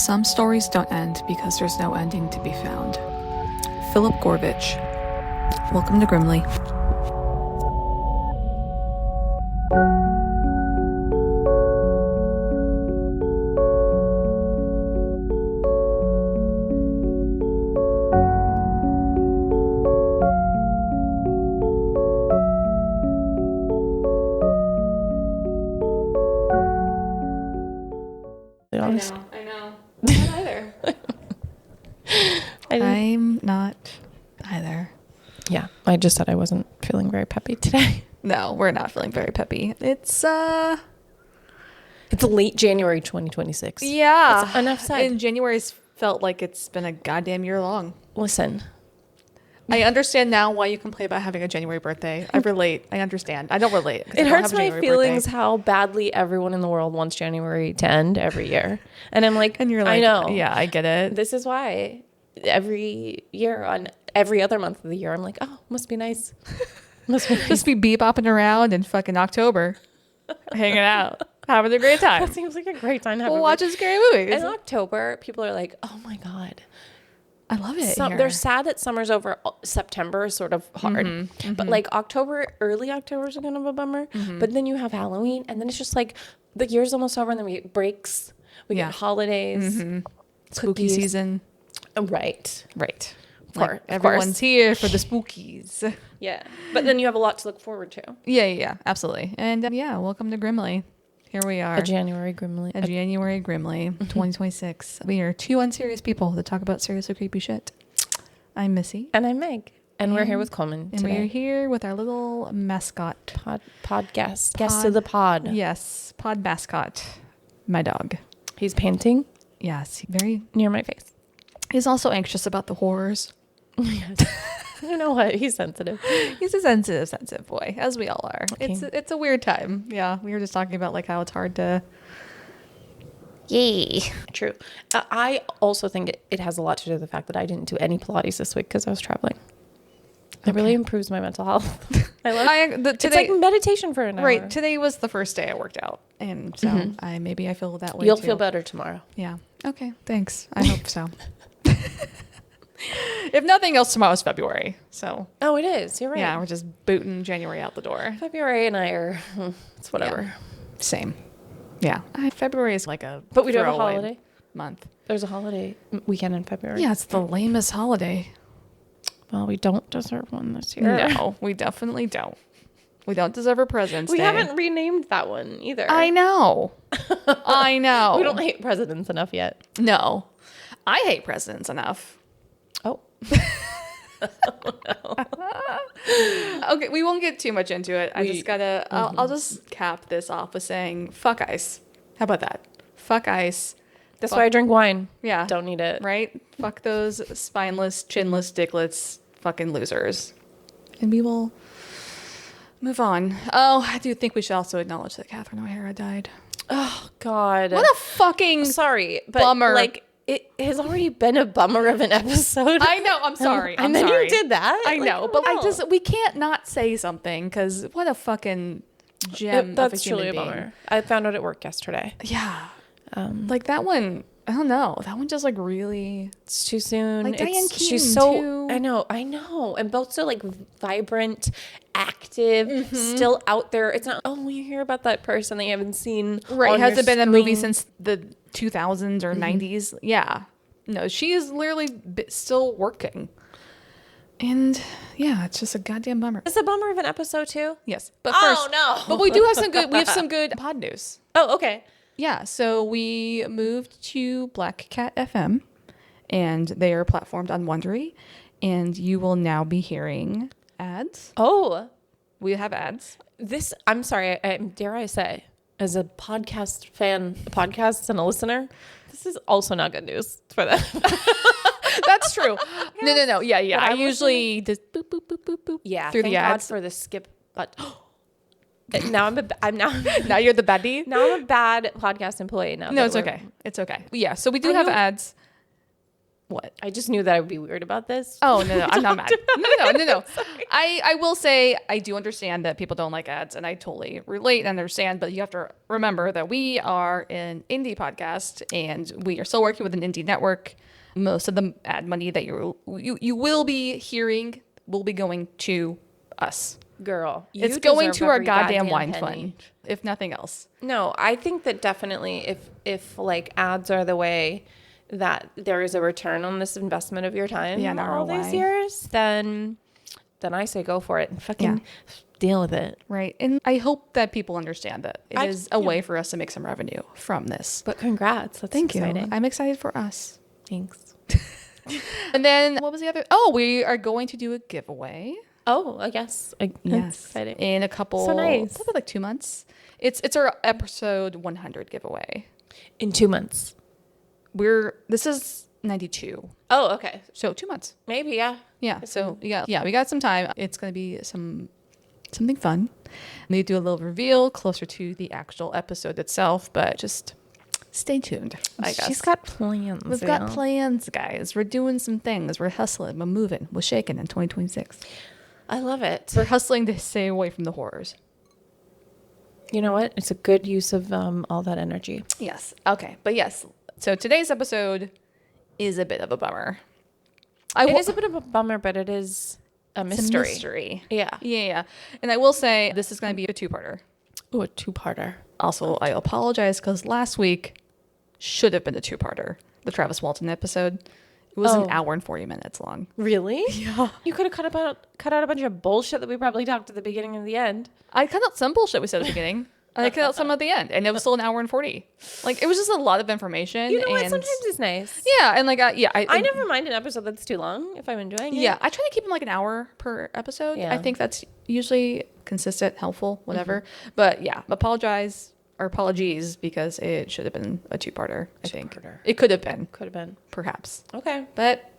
Some stories don't end because there's no ending to be found. Philip Gorvich. Welcome to Grimly. I know. I'm not either. I'm not either. Yeah, I just said I wasn't feeling very peppy today. No, we're not feeling very peppy. It's late January 2026. Yeah. That's enough said. And January's felt like it's been a goddamn year long. Listen. I understand now why you complain about having a January birthday. I relate. I understand. I don't relate. It hurts my feelings how badly everyone in the world wants January to end every year. And I'm like, and you're like, I know. Yeah, I get it. This is why every year on every other month of the year, I'm like, oh, must be nice. Must be nice. Just be bebopping around in fucking October, hanging out, having a great time. That seems like a great time to have We'll watch a scary movie. In October, people are like, oh my God. I love it. They're sad that summer's over. September is sort of hard. Mm-hmm. But like early October is kind of a bummer. Mm-hmm. But then you have Halloween and then it's just like the year's almost over and then we get breaks. We get holidays. Mm-hmm. Spooky season. Right. Like everyone's here for the spookies. Yeah. But then you have a lot to look forward to. Yeah, absolutely. And welcome to Grimly. Here we are. A January Grimly. 2026. We are two unserious people that talk about serious or creepy shit. I'm Missy. And I'm Meg. And we're here with Coleman today. And we're here with our little mascot. Podcast. Guest of the pod. Yes. Pod mascot. My dog. He's painting. Yes. Very near my face. He's also anxious about the horrors. Yes. You know what? He's sensitive. He's a sensitive boy, as we all are. Okay. It's a weird time. Yeah, we were just talking about like how it's hard to. Yay. True. I also think it has a lot to do with the fact that I didn't do any Pilates this week because I was traveling. It really improves my mental health. I love it. It's like meditation for an hour. Right. Today was the first day I worked out, and so I feel that way. You'll too. feel better tomorrow. Yeah. Okay. Thanks. I hope so. If nothing else, tomorrow's February. So. Oh, it is. You're right. Yeah, we're just booting January out the door. February and I are, it's whatever. Yeah. Same. Yeah. February is like a But we do have a holiday month. There's a holiday weekend in February. Yeah, it's the lamest holiday. Well, we don't deserve one this year. No, we definitely don't. We don't deserve a President's Day. We haven't renamed that one either. I know. I know. We don't hate presidents enough yet. No. I hate presidents enough. Oh. Okay, we won't get too much into it. I'll just cap this off with saying, fuck ICE. How about that? Fuck ICE. That's why I drink wine. Yeah. Don't need it. Right? Fuck those spineless, chinless, dickless fucking losers. And we will move on. Oh, I do think we should also acknowledge that Catherine O'Hara died. Oh, God. What a fucking bummer. Like, it has already been a bummer of an episode. I know. I'm sorry. And then you did that. I know. But we can't not say something because what a fucking gem of a human being. That's truly a bummer. I found out at work yesterday. Yeah. Like that one, I don't know. That one just like really. It's too soon. Like Diane Keaton she's so. too. I know. And both so like vibrant, active, still out there. It's not, oh, you hear about that person that you haven't seen. Right. Hasn't been a movie since the 2000s or 90s. Yeah. No, she is literally still working. And yeah, it's just a goddamn bummer. It's a bummer of an episode too. Yes. But first, but we do have some good pod news. Oh, okay. Yeah, so we moved to Black Cat FM, and they are platformed on Wondery, and you will now be hearing ads. Oh. We have ads. I'm sorry, dare I say, as a podcast fan, podcasts and a listener, this is also not good news for them. That's true. No. Yeah. I usually just boop, boop, boop, boop, boop. Yeah, through thank the ads. God for the skip button. Now now you're the baddie. Now I'm a bad podcast employee now. No, it's okay. It's okay. Yeah, so we do have ads. What? I just knew that I would be weird about this. Oh, no, I'm not mad. No. I will say I do understand that people don't like ads, and I totally relate and understand, but you have to remember that we are an indie podcast, and we are still working with an indie network. Most of the ad money that you will be hearing will be going to us. Girl, It's going to our every goddamn wine penny. fund, if nothing else. No, I think that definitely if like ads are the way that there is a return on this investment of your time Yeah, an all ROI. these years, then I say go for it and fucking deal with it. Right. And I hope that people understand that it I- is a yeah. way for us to make some revenue from this. But congrats. That's Thank exciting. you. I'm excited for us. Thanks. And then what was the other? Oh, we are going to do a giveaway. Oh, I guess. That's exciting. In a couple, So nice. probably like 2 months. It's our episode 100 giveaway. In 2 months. This is 92. Oh, okay. So 2 months. Maybe, yeah. Yeah. So we got some time. It's going to be something fun. We do a little reveal closer to the actual episode itself, but just stay tuned, I guess. She's got plans. We've got plans, guys. We're doing some things. We're hustling. We're moving. We're shaking in 2026. I love it. We're hustling to stay away from the horrors. You know what? It's a good use of all that energy. Yes. Okay. But yes. So today's episode is a bit of a bummer. It is a bit of a bummer, but it is a mystery. It's a mystery. Yeah. Yeah. And I will say this is going to be a two-parter. Oh, a two-parter. Also, I apologize because last week should have been a two-parter. The Travis Walton episode. It was an hour and 40 minutes long. Really? Yeah. You could have cut out a bunch of bullshit that we probably talked at the beginning and the end. I cut out some bullshit we said at the beginning. I cut out some at the end, and it was still an hour and 40. Like, it was just a lot of information. You know what? and Sometimes it's nice. Yeah, and like, I never mind an episode that's too long if I'm enjoying it. Yeah, I try to keep them like an hour per episode. Yeah. I think that's usually consistent, helpful, whatever. But yeah, apologies because it should have been a two-parter, I think. Two-parter. It could have been, Could have been. perhaps. Okay. But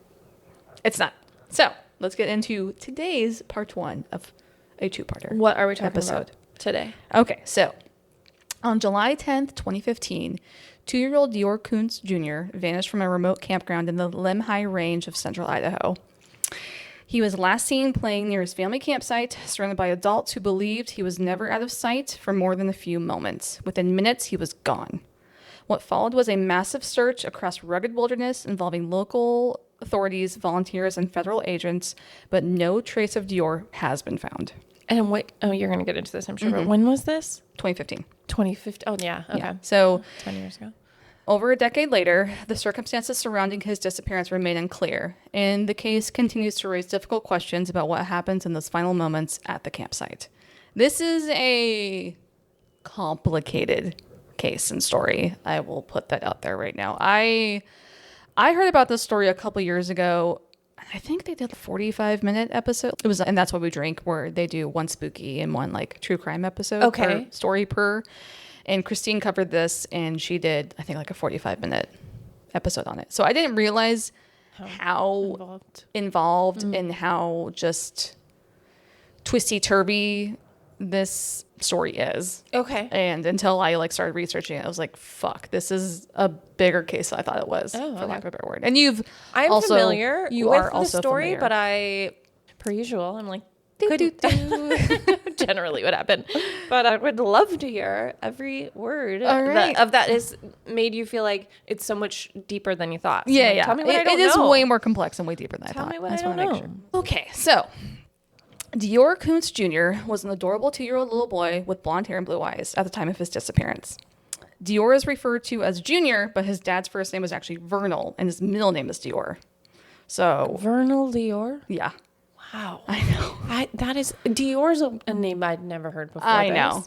it's not. So let's get into today's part one of a two-parter. What are we talking episode about today? Okay, so on July 10th, 2015, 2-year-old DeOrr Kunz Jr. vanished from a remote campground in the Lemhi range of central Idaho. He was last seen playing near his family campsite, surrounded by adults who believed he was never out of sight for more than a few moments. Within minutes, he was gone. What followed was a massive search across rugged wilderness involving local authorities, volunteers, and federal agents, but no trace of DeOrr has been found. And what? Oh, you're going to get into this, I'm sure. But when was this? 2015. 2015. Oh, yeah. Okay. Yeah. So 20 years ago. over a decade later, the circumstances surrounding his disappearance remain unclear, and the case continues to raise difficult questions about what happens in those final moments at the campsite. This is a complicated case and story. I will put that out there right now. I heard about this story a couple years ago. I think they did a 45-minute episode. It was, and That's What We Drink, where they do one spooky and one like true crime episode. Okay. Per story per. And Christine covered this, and she did, I think, like a 45-minute episode on it. So I didn't realize how involved and how just twisty-turvy this story is. Okay. And until I like started researching it, I was like, fuck, this is a bigger case than I thought it was, for lack of a better word. And I'm also, familiar you with are also the story, familiar. but I, per usual, I'm like, Do-do-do. generally what happened. But I would love to hear every word All right. of that has made you feel like it's so much deeper than you thought. So Yeah, like, yeah. Tell me what I don't It is know. way more complex and way deeper than I Tell thought. me what I just don't wanna make know. Okay, so DeOrr Kunz Jr. was an adorable 2-year-old little boy with blonde hair and blue eyes at the time of his disappearance. DeOrr is referred to as Junior, but his dad's first name was actually Vernal, and his middle name is DeOrr. So, Vernal DeOrr? yeah. Wow. I know. That is, DeOrr's a name I'd never heard before. I know.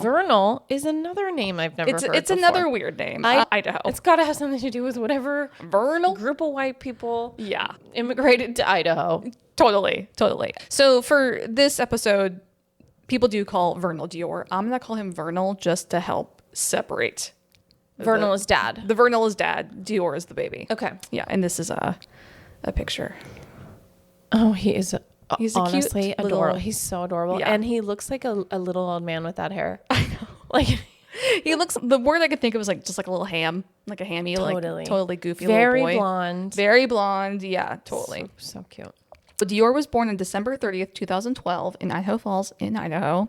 Vernal is another name I've never heard It's before. another weird name. Idaho. It's got to have something to do with whatever Vernal? group of white people Yeah. immigrated to Idaho. Totally. So for this episode, people do call Vernal DeOrr. I'm going to call him Vernal just to help separate. Vernal is dad. The Vernal is dad. DeOrr is the baby. Okay. Yeah, and this is a picture. Oh, he is He's a honestly cute adorable. little- He's so adorable. Yeah. And he looks like a little old man with that hair. I know. Like, He looks, the word I could think of was like just like a little ham, like a hammy, Totally. like totally goofy Very little boy. blonde. Very blonde. Yeah, totally. So cute. DeOrr was born on December 30th, 2012 in Idaho Falls in Idaho.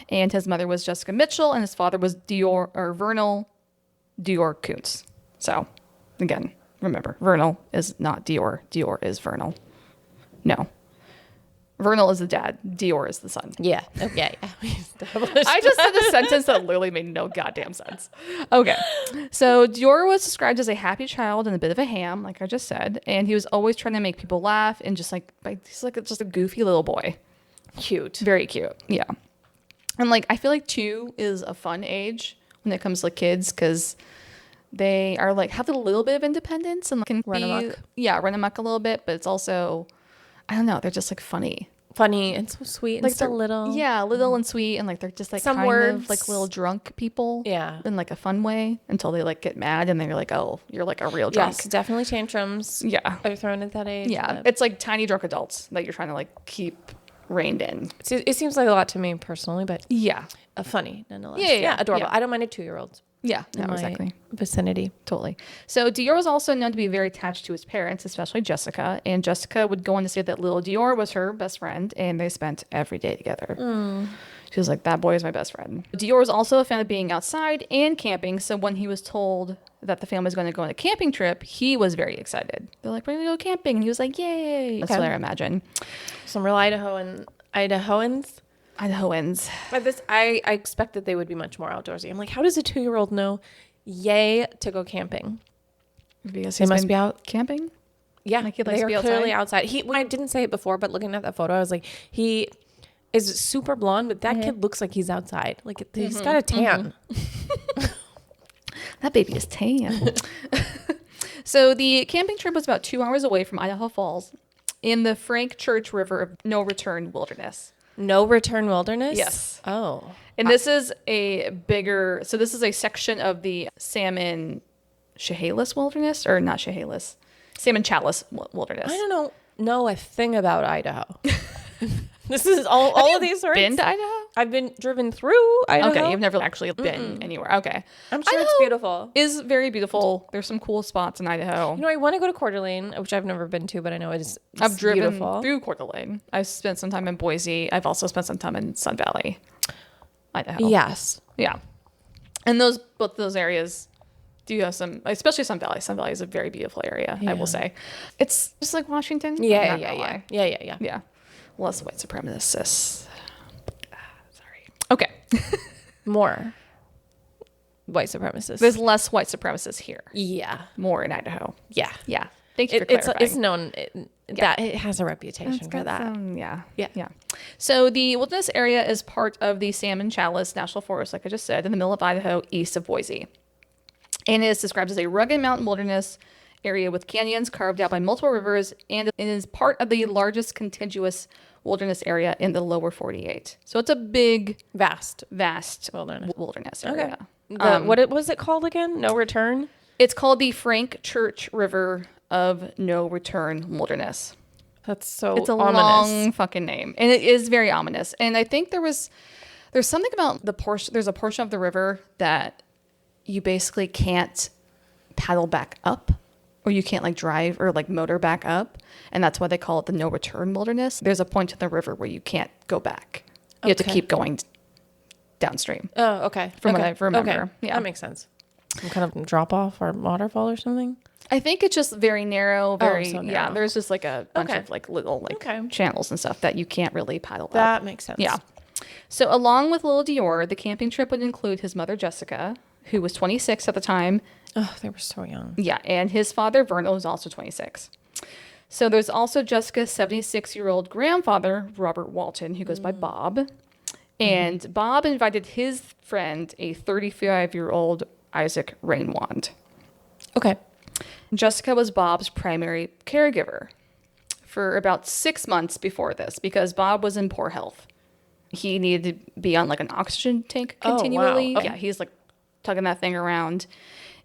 And his mother was Jessica Mitchell and his father was Vernal DeOrr Kunz. So again, remember, Vernal is not DeOrr. DeOrr is Vernal. No. Vernal is the dad. DeOrr is the son. Yeah. Okay. I just said a sentence that literally made no goddamn sense. Okay. So DeOrr was described as a happy child and a bit of a ham, like I just said. And he was always trying to make people laugh and just like, he's like just a goofy little boy. Cute. Very cute. Yeah. And like, I feel like 2 is a fun age when it comes to like kids because they are like, have a little bit of independence and can Run amok. Yeah, run amok a little bit, but it's also, I don't know, they're just like funny. Funny and so sweet and so little. Yeah, little and sweet, and like they're just like Some kind words. of like little drunk people. Yeah. In like a fun way until they like get mad and then you're like, oh, you're like a real drunk. Yes, definitely tantrums. Yeah. Are thrown at that age. Yeah. but It's like tiny drunk adults that you're trying to like keep reined in. It seems like a lot to me personally, but Yeah. funny nonetheless. Yeah, adorable. yeah. I don't mind a 2-year-old Yeah. in No, my exactly. vicinity. Totally. So DeOrr was also known to be very attached to his parents, especially Jessica. And Jessica would go on to say that little DeOrr was her best friend, and they spent every day together. She was like, that boy is my best friend. DeOrr was also a fan of being outside and camping. So when he was told that the family was going to go on a camping trip, he was very excited. They're like, we're going to go camping. And he was like, yay. That's what I imagine. Some real Idahoans. Idahoans. But I expect that they would be much more outdoorsy. I'm like, how does a 2-year-old know yay to go camping? Because They he's must been be out. camping? Yeah, Like he likes they to be are clearly outside. I didn't say it before, but looking at that photo, I was like, he is super blonde, but that kid looks like he's outside. Like he's got a tan. That baby is tan. So the camping trip was about 2 hours away from Idaho Falls in the Frank Church River of No Return Wilderness. No return wilderness? Yes. Oh. And this is a bigger, so this is a section of the Salmon Chehalis Wilderness, or not Chehalis, Salmon Chalice Wilderness. I don't know a thing about Idaho. This is all of these words. Been to Idaho? I've been driven through Idaho. Okay, you've never actually been anywhere. Okay. I'm sure it's Idaho beautiful. Is very beautiful. There's some cool spots in Idaho. You know, I want to go to Coeur d'Alene, which I've never been to, but I know it's I've driven beautiful. through Coeur d'Alene. I've spent some time in Boise. I've also spent some time in Sun Valley, Idaho. Yes. Yeah. And both those areas do have some, especially Sun Valley. Sun Valley is a very beautiful area, I will say. It's just like Washington. Yeah. Yeah. Less white supremacists. Sorry. Okay. More white supremacists. There's less white supremacists here. Yeah. More in Idaho. Yeah. Yeah. Thank you for clarifying. It's known that it has a reputation It's for got that. Yeah. So the wilderness area is part of the Salmon Chalice National Forest, like I just said, in the middle of Idaho, east of Boise. And it is described as a rugged mountain wilderness area with canyons carved out by multiple rivers, and it is part of the largest contiguous wilderness area in the lower 48. So it's a big, Vast wilderness area. What was it called again? No return? It's called the Frank Church River of No Return Wilderness. That's so It's a ominous. long fucking name, and it is very ominous. And I think there's something about the portion. There's a portion of the river that you basically can't paddle back up, or you can't like drive or like motor back up, and that's why they call it the No Return Wilderness. There's a point in the river where you can't go back. You have to keep going downstream. Oh, okay. From what I remember. Okay. Yeah. That makes sense. Some kind of drop off or waterfall or something. I think it's just very narrow, so narrow. yeah. There's just like a bunch of like little channels and stuff that you can't really paddle up. That makes sense. Yeah. So along with little DeOrr, the camping trip would include his mother Jessica, who was 26 at the time. Oh, they were so young. Yeah, and his father Vernal was also 26. So there's also Jessica's 76-year-old grandfather, Robert Walton, who goes by Bob. And Bob invited his friend, a 35-year-old Isaac Rainwand. Okay. Jessica was Bob's primary caregiver for about 6 months before this because Bob was in poor health. He needed to be on like an oxygen tank continually. Oh, wow. Okay. Yeah, he's like tugging that thing around.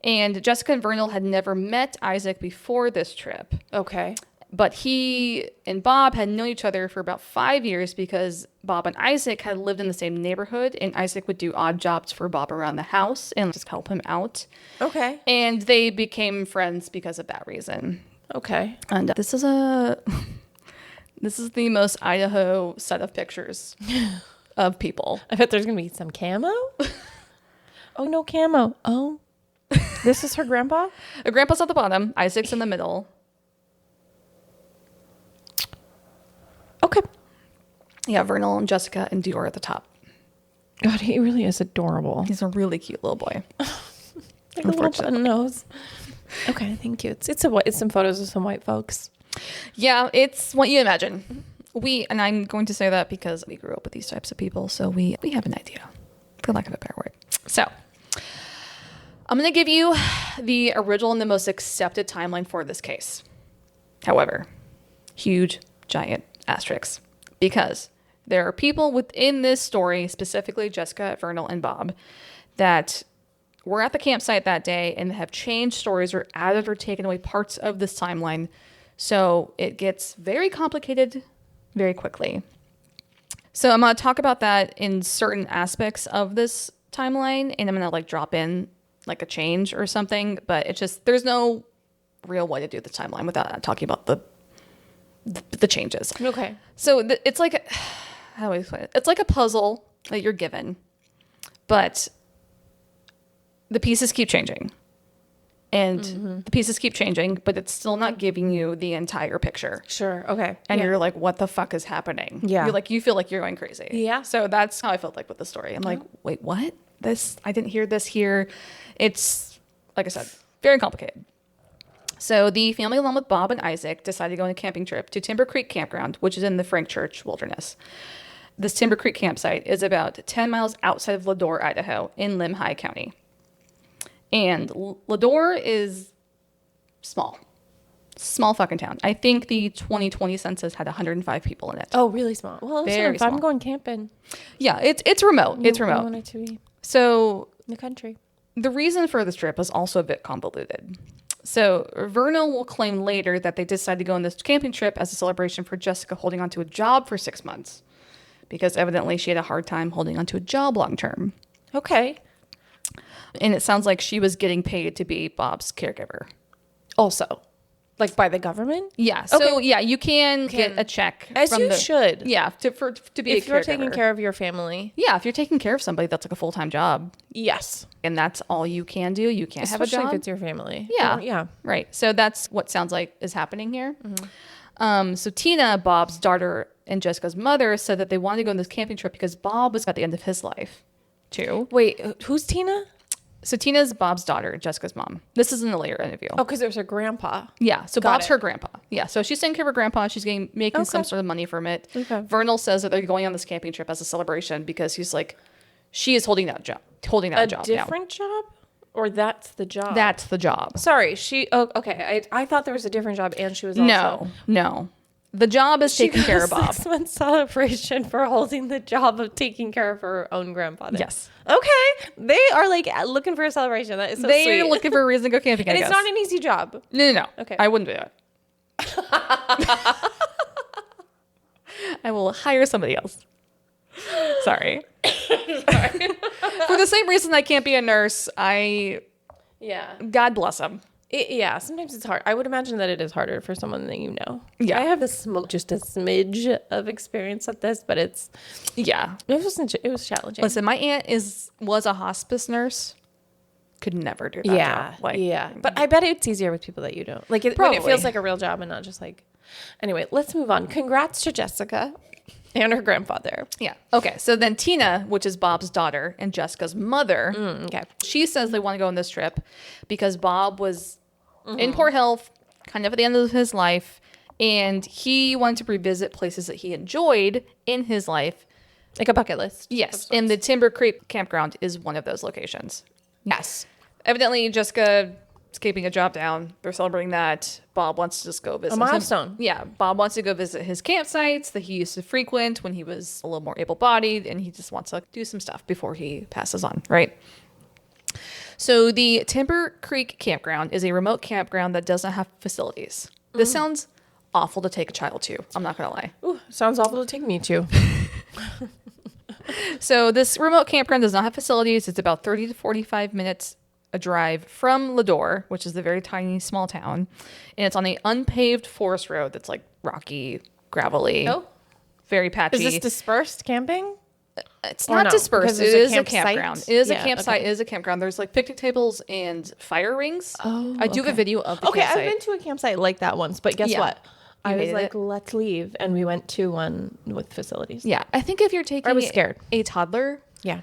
And Jessica and Vernal had never met Isaac before this trip. Okay. But he and Bob had known each other for about 5 years because Bob and Isaac had lived in the same neighborhood, and Isaac would do odd jobs for Bob around the house and just help him out. Okay. And they became friends because of that reason. Okay. And this is the most Idaho set of pictures of people. I bet there's going to be some camo. Oh, no camo. Oh, this is her grandpa? Her grandpa's at the bottom. Isaac's in the middle. Okay. Yeah, Vernal and Jessica and DeOrr at the top. God, he really is adorable. He's a really cute little boy. Like a little button nose. Okay, thank you. It's some photos of some white folks. Yeah, it's what you imagine. And I'm going to say that because we grew up with these types of people, so we have an idea, for lack of a better word. So, I'm going to give you the original and the most accepted timeline for this case. However, huge, giant asterisks, because there are people within this story, specifically Jessica, Vernal, and Bob, that were at the campsite that day and have changed stories or added or taken away parts of this timeline. So it gets very complicated very quickly. So I'm going to talk about that in certain aspects of this timeline, and I'm going to drop in a change or something, but it's just, there's no real way to do the timeline without talking about the changes. Okay. So it's like, how do I explain it? It's like a puzzle that you're given, but the pieces keep changing. And the pieces keep changing, but it's still not giving you the entire picture. Sure. Okay. And you're like, what the fuck is happening? Yeah. You feel like you're going crazy. Yeah. So that's how I felt with the story. I'm like, wait, what? I didn't hear this here. It's, like I said, very complicated. So the family, along with Bob and Isaac, decided to go on a camping trip to Timber Creek Campground, which is in the Frank Church Wilderness. This Timber Creek campsite is about 10 miles outside of DeOrr, Idaho, in Lemhi County. And DeOrr is small fucking town. I think the 2020 census had 105 people in it. Oh, really small. Well, Very if small. I'm going camping. Yeah, it's remote. It's remote. I want it to be So in the country. the reason for this trip was also a bit convoluted. So Vernal will claim later that they decided to go on this camping trip as a celebration for Jessica holding onto a job for 6 months, because evidently she had a hard time holding onto a job long term. Okay. And it sounds like she was getting paid to be Bob's caregiver. Also, by the government? Yeah. So yeah, you can get a check. As you should. Yeah, to be a caregiver. If you're taking care of your family. Yeah, if you're taking care of somebody, that's like a full-time job. Yes. And that's all you can do. You can't have a Especially job. if it's your family. Yeah. Yeah. Right. So that's what sounds like is happening here. So Tina, Bob's daughter and Jessica's mother, said that they wanted to go on this camping trip because Bob was at the end of his life too. Wait, who's Tina? So Tina's Bob's daughter, Jessica's mom. This is in a later interview. Oh, because there's her grandpa. Yeah. So Got Bob's it. her grandpa. Yeah. So she's taking care of her grandpa. She's making some sort of money from it. Okay. Vernal says that they're going on this camping trip as a celebration because he's like, she is holding that job now. A different job? Or that's the job? That's the job. Sorry, okay. I thought there was a different job and she was also... No. The job is taking care of Bob. 6 month celebration for holding the job of taking care of her own grandfather. Yes. Okay. They are looking for a celebration. That is so They're sweet. looking for a reason to go camping, And I it's guess. not an easy job. No. Okay. I wouldn't do that. I will hire somebody else. Sorry. For the same reason I can't be a nurse, Yeah. God bless them. Yeah, sometimes it's hard. I would imagine that it is harder for someone that you know. Yeah. I have just a smidge of experience at this, but it was challenging. Listen, my aunt was a hospice nurse. Could never do that job. Yeah. But I bet it's easier with people that you don't. When it Probably. feels like a real job and not just Anyway, let's move on. Congrats to Jessica and her grandfather. Yeah. Okay. So then Tina, which is Bob's daughter and Jessica's mother, Okay. she says they want to go on this trip because Bob was in poor health, kind of at the end of his life, and he wanted to revisit places that he enjoyed in his life. Like a bucket list. Yes. And the Timber Creek Campground is one of those locations. Yes. Evidently, Jessica is keeping a job down. They're celebrating that. Bob wants to just go visit. A milestone. Yeah. Bob wants to go visit his campsites that he used to frequent when he was a little more able-bodied, and he just wants to do some stuff before he passes on, right? So the Timber Creek Campground is a remote campground that doesn't have facilities. This sounds awful to take a child to. I'm not going to lie. Ooh, sounds awful to take me to. So this remote campground does not have facilities. It's about 30 to 45 minutes a drive from DeOrr, which is the very tiny, small town. And it's on a unpaved forest road that's like rocky, gravelly, very patchy. Is this dispersed camping? It's Or not no? dispersed. Because It there's is a a campsite? campground. It is a Yeah, campsite. okay. It is a campground. There's like picnic tables and fire rings. Oh, I do have a okay. video of the Okay, campsite. I've been to a campsite like that once, but guess Yeah. what? I was hated like, it? let's leave. And we went to one with facilities. Yeah, I think if you're taking I was scared. a toddler, Yeah.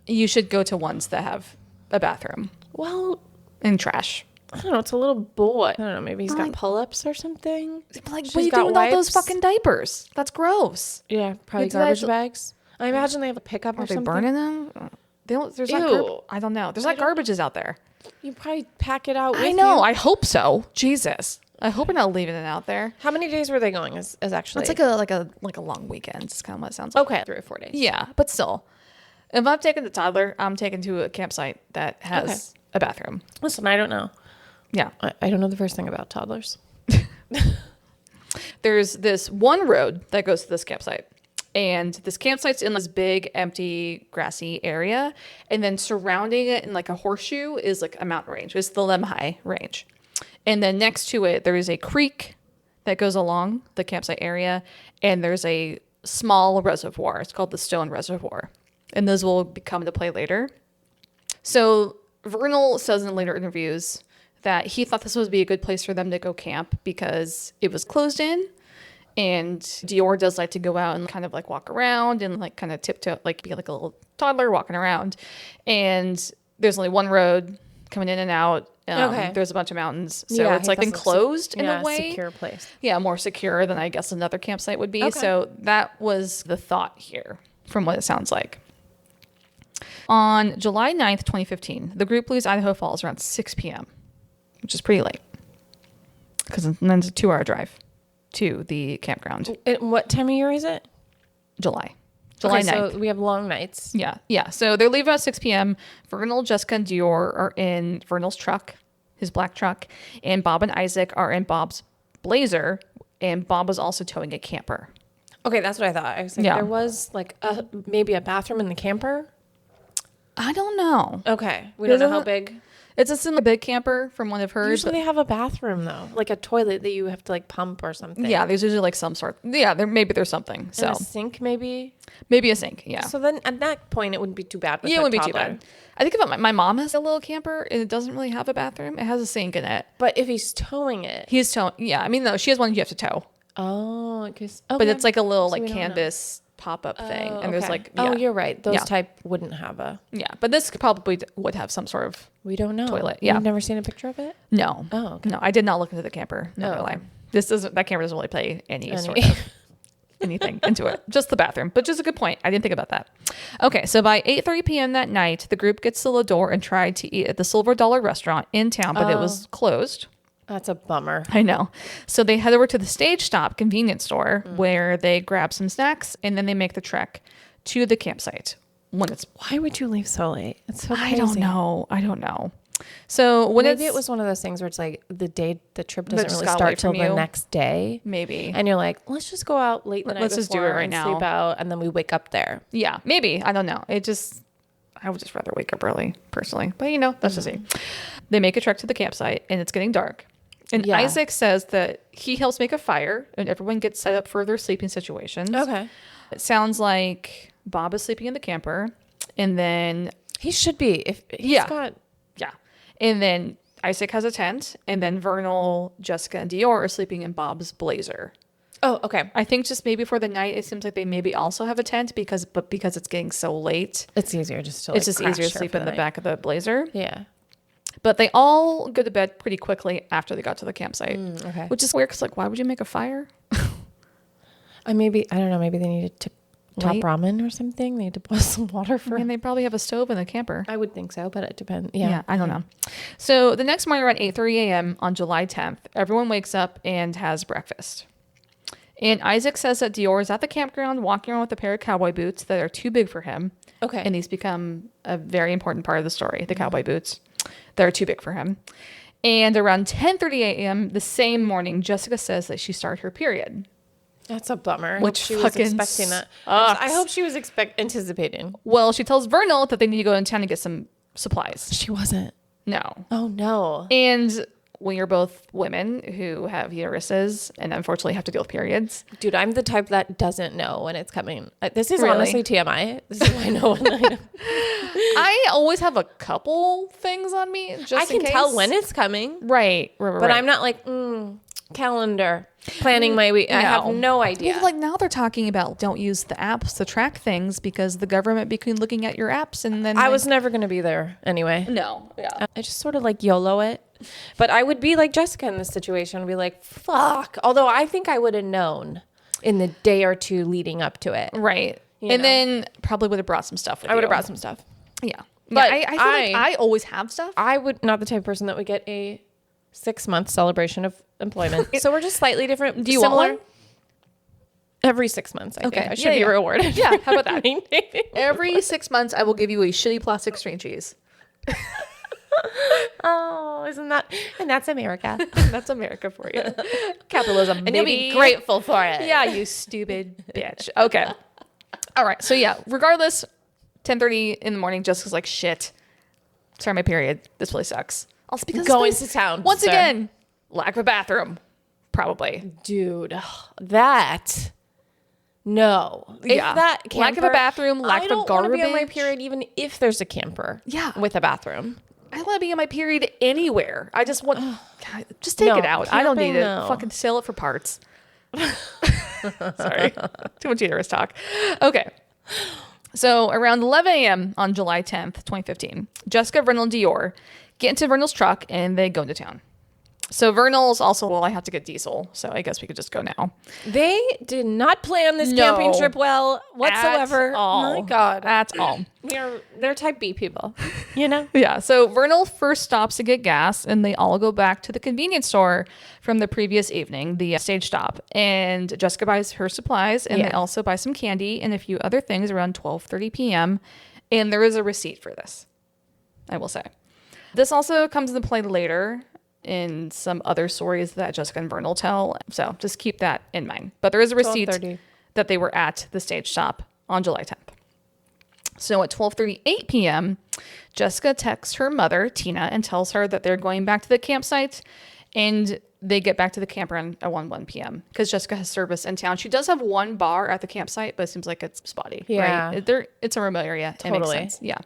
you should go to ones that have a bathroom Well, and trash. I don't know. It's a little boy. I don't know. Maybe he's got Like- pull-ups or something. Like, She's what are you got doing with all those wipes. fucking diapers? That's gross. Yeah, probably do that garbage to- bags. I imagine they have a pickup Are or they something. burning them? They don't. There's not. Ew. I don't know. There's not garbages out there. You probably pack it out with I know. you. I hope so. Jesus. I hope we're not leaving it out there. How many days were they going is actually? It's like a long weekend. It's kind of what it sounds like. Okay, 3 or 4 days. Yeah, but still, if I'm taking the toddler, I'm taking to a campsite that has a bathroom. Listen, I don't know. Yeah. I don't know the first thing about toddlers. There's this one road that goes to this campsite. And this campsite's in this big, empty, grassy area. And then surrounding it in like a horseshoe is like a mountain range. It's the Lemhi range. And then next to it, there is a creek that goes along the campsite area. And there's a small reservoir. It's called the Stone Reservoir. And those will come into play later. So Vernal says in later interviews that he thought this would be a good place for them to go camp because it was closed in. And DeOrr does like to go out and kind of like walk around and like kind of tiptoe, like be like a little toddler walking around. And there's only one road coming in and out. Okay. There's a bunch of mountains. So Yeah, it's like that's enclosed in a way. secure place. Yeah, more secure than I guess another campsite would be. Okay. So that was the thought here from what it sounds like. On July 9th, 2015, the group leaves Idaho Falls around 6 p.m., which is pretty late because then it's a 2-hour drive to the campground. What time of year is it? July Okay, 9th. so we have long nights. Yeah. So they leave about 6 p.m. Vernal, Jessica, and DeOrr are in Vernal's truck, his black truck, and Bob and Isaac are in Bob's Blazer, and Bob was also towing a camper. Okay, that's what I thought. I was like, Yeah. there was like maybe a bathroom in the camper. I don't know. Okay, we don't know how Doesn't- big. It's a similar big camper from what I've heard. Usually but- they have a bathroom though, like a toilet that you have to like pump or something. yeah, there's usually like some sort. Yeah, there's something. So And a sink maybe. maybe a sink. Yeah. So then at that point it wouldn't be too bad. With Yeah, it a wouldn't be too toddler. bad. I think about my mom has a little camper and it doesn't really have a bathroom. It has a sink in it. But if he's towing it, He's towing. Yeah, I mean, no, she has one you have to tow, because but it's like a little So like we don't know. canvas pop up thing, Oh, and there's okay. like yeah, you're right. Those Yeah. type wouldn't have a. yeah, but this probably would have some sort of We don't know. Toilet, yeah. You've never seen a picture of it. no. Oh, okay. No, I did not look into the camper. Not Oh, gonna lie. okay. That camera doesn't really play any sort Anyway. of anything into it. Just the bathroom, but just a good point. I didn't think about that. Okay, so by 8:30 p.m. that night, the group gets to DeOrr and tried to eat at the Silver Dollar restaurant in town, but it was closed. That's a bummer. I know. So they head over to the Stage Stop convenience store where they grab some snacks and then they make the trek to the campsite. When it's Why would you leave so late? It's so crazy. I don't know. So when Maybe it was one of those things where it's like the trip doesn't just really got away start till from the you. next day. Right And you're like, let's just go out late the night Let's just do it before right and now. sleep out, and then we wake up there. Yeah, maybe. I don't know. I would just rather wake up early personally. But that's just me. They make a trek to the campsite and it's getting dark. And Yeah. Isaac says that he helps make a fire and everyone gets set up for their sleeping situations. Okay. It sounds like Bob is sleeping in the camper and then He should be. If he's Yeah. got yeah. And then Isaac has a tent and then Vernal, Jessica, and DeOrr are sleeping in Bob's Blazer. Oh, okay. I think just maybe for the night it seems like they maybe also have a tent because it's getting so late. It's easier just to It's just easier to sleep in the night. back of the Blazer. Yeah. But they all go to bed pretty quickly after they got to the campsite, Okay. which is weird because, why would you make a fire? I don't know. Maybe they needed to top Wait. ramen or something. They need to boil some water for. I mean, they probably have a stove in the camper. I would think so, but it depends. Yeah. I don't know. So the next morning around 8:30 a.m. on July 10th, everyone wakes up and has breakfast. And Isaac says that DeOrr is at the campground walking around with a pair of cowboy boots that are too big for him. Okay. And these become a very important part of the story, the cowboy boots that are too big for him. And around 10:30 a.m. the same morning, Jessica says that she started her period. That's a bummer. Which she was fucking expecting that. sucks. I hope she was anticipating. Well, she tells Vernal that they need to go in town and get some supplies. She wasn't. No. Oh, no. And when you're both women who have uteruses and unfortunately have to deal with periods. Dude, I'm the type that doesn't know when it's coming. This is Really? honestly TMI. This is why I know when I always have a couple things on me just I in can case. tell when it's coming. Right. But I'm not like, calendar, planning my week. I have no idea. Well, like now they're talking about don't use the apps to track things because the government began looking at your apps and then I was never going to be there anyway. No. Yeah. I just sort of like YOLO it. But I would be like Jessica in this situation. I'd be like, fuck. Although I think I would have known in the day or two leading up to it. Right. You and know? then probably would have brought some stuff with I would you. have brought some stuff. Yeah. But I feel like I always have stuff. I would not the type of person that would get a 6-month celebration of employment. So we're just slightly different. Do you want one? Every 6 months, I think. I should Yeah, be yeah. rewarded. Yeah, how about that? Maintaining. Every 6 months, I will give you a shitty plastic string cheese. Oh, isn't that? And that's America. That's America for you. Capitalism. And you'll be grateful for it. Yeah, you stupid bitch. Okay. All right. So yeah, regardless, 10:30 in the morning, Jessica's like, shit. Sorry, my period. This really sucks. Also because Going to town. Once sir. again, lack of a bathroom. Probably. Dude, that. No. If Yeah. that Lack of a bathroom, lack I of don't want to be on my garbage. period even if there's a camper. Yeah. With a bathroom. I want to be on my period anywhere. I just want, God, just take No, it out. I don't need camping, it. no. Fucking sell it for parts. Sorry. Too much uterus talk. Okay. So around 11 a.m. on July 10th, 2015, Jessica, Vernal, and DeOrr get into Vernal's truck and they go into town. So Vernal's also, well, I have to get diesel, so I guess we could just go now. They did not plan this No. camping trip well whatsoever. At all. My God. At all. They're type B people, you know? Yeah, so Vernal first stops to get gas, and they all go back to the convenience store from the previous evening, the stage stop. And Jessica buys her supplies, and they also buy some candy and a few other things around 12:30 p.m. And there is a receipt for this, I will say. This also comes into play later in some other stories that Jessica and Vernal tell. So just keep that in mind. But there is a receipt 12:30. that they were at the stage stop on July 10th. So at 12:38 p.m., Jessica texts her mother, Tina, and tells her that they're going back to the campsite, and they get back to the campground at 1 p.m. because Jessica has service in town. She does have one bar at the campsite, but it seems like it's spotty. Yeah. Right? It's a remote area. It Totally. makes sense. Yeah.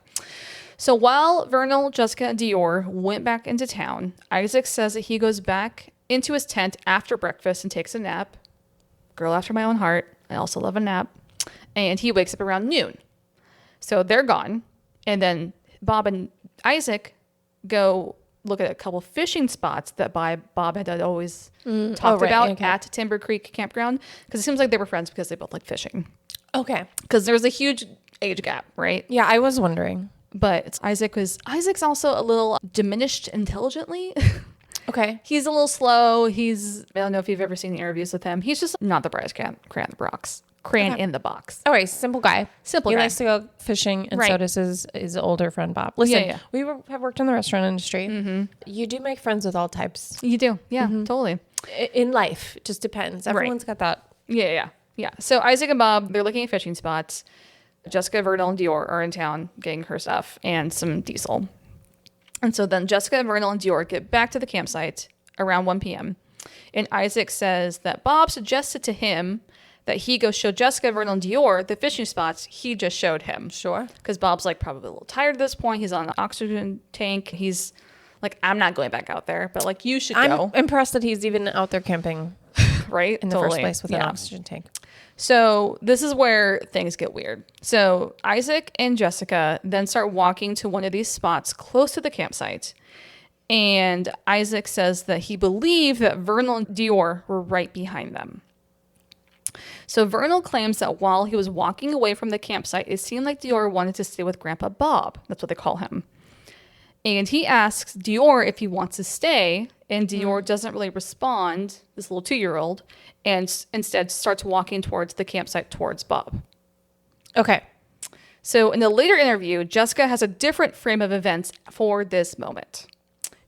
So while Vernal, Jessica, and DeOrr went back into town, Isaac says that he goes back into his tent after breakfast and takes a nap. Girl after my own heart. I also love a nap. And he wakes up around noon. So they're gone. And then Bob and Isaac go look at a couple fishing spots that Bob had always talked about at Timber Creek Campground. Because it seems like they were friends because they both like fishing. Okay. Because there's a huge age gap, right? Yeah, I was wondering. But Isaac's also a little diminished intelligently. Okay. He's a little slow. I don't know if you've ever seen the interviews with him. He's just not the brightest crayon in the box. All right, simple guy. Simple he guy. likes to go fishing, and Right. so does his older friend Bob. Listen, Yeah. we have worked in the restaurant industry. Mm-hmm. You do make friends with all types You do. Yeah, totally. in life. It just depends. Everyone's got that. Yeah. So Isaac and Bob, they're looking at fishing spots. Jessica, Vernal, and DeOrr are in town getting her stuff and some diesel. And so then Jessica, Vernal, and DeOrr get back to the campsite around 1 p.m. And Isaac says that Bob suggested to him that he go show Jessica, Vernal, and DeOrr the fishing spots he just showed him. Sure. Because Bob's like probably a little tired at this point. He's on an oxygen tank. He's like, I'm not going back out there, but like you should go. I'm impressed that he's even out there camping Right? in the first place with an oxygen tank. So this is where things get weird. So Isaac and Jessica then start walking to one of these spots close to the campsite. And Isaac says that he believed that Vernal and DeOrr were right behind them. So Vernal claims that while he was walking away from the campsite, it seemed like DeOrr wanted to stay with Grandpa Bob. That's what they call him. And he asks DeOrr if he wants to stay, and DeOrr doesn't really respond, this little 2-year-old, and instead starts walking towards the campsite towards Bob. Okay. So in a later interview, Jessica has a different frame of events for this moment.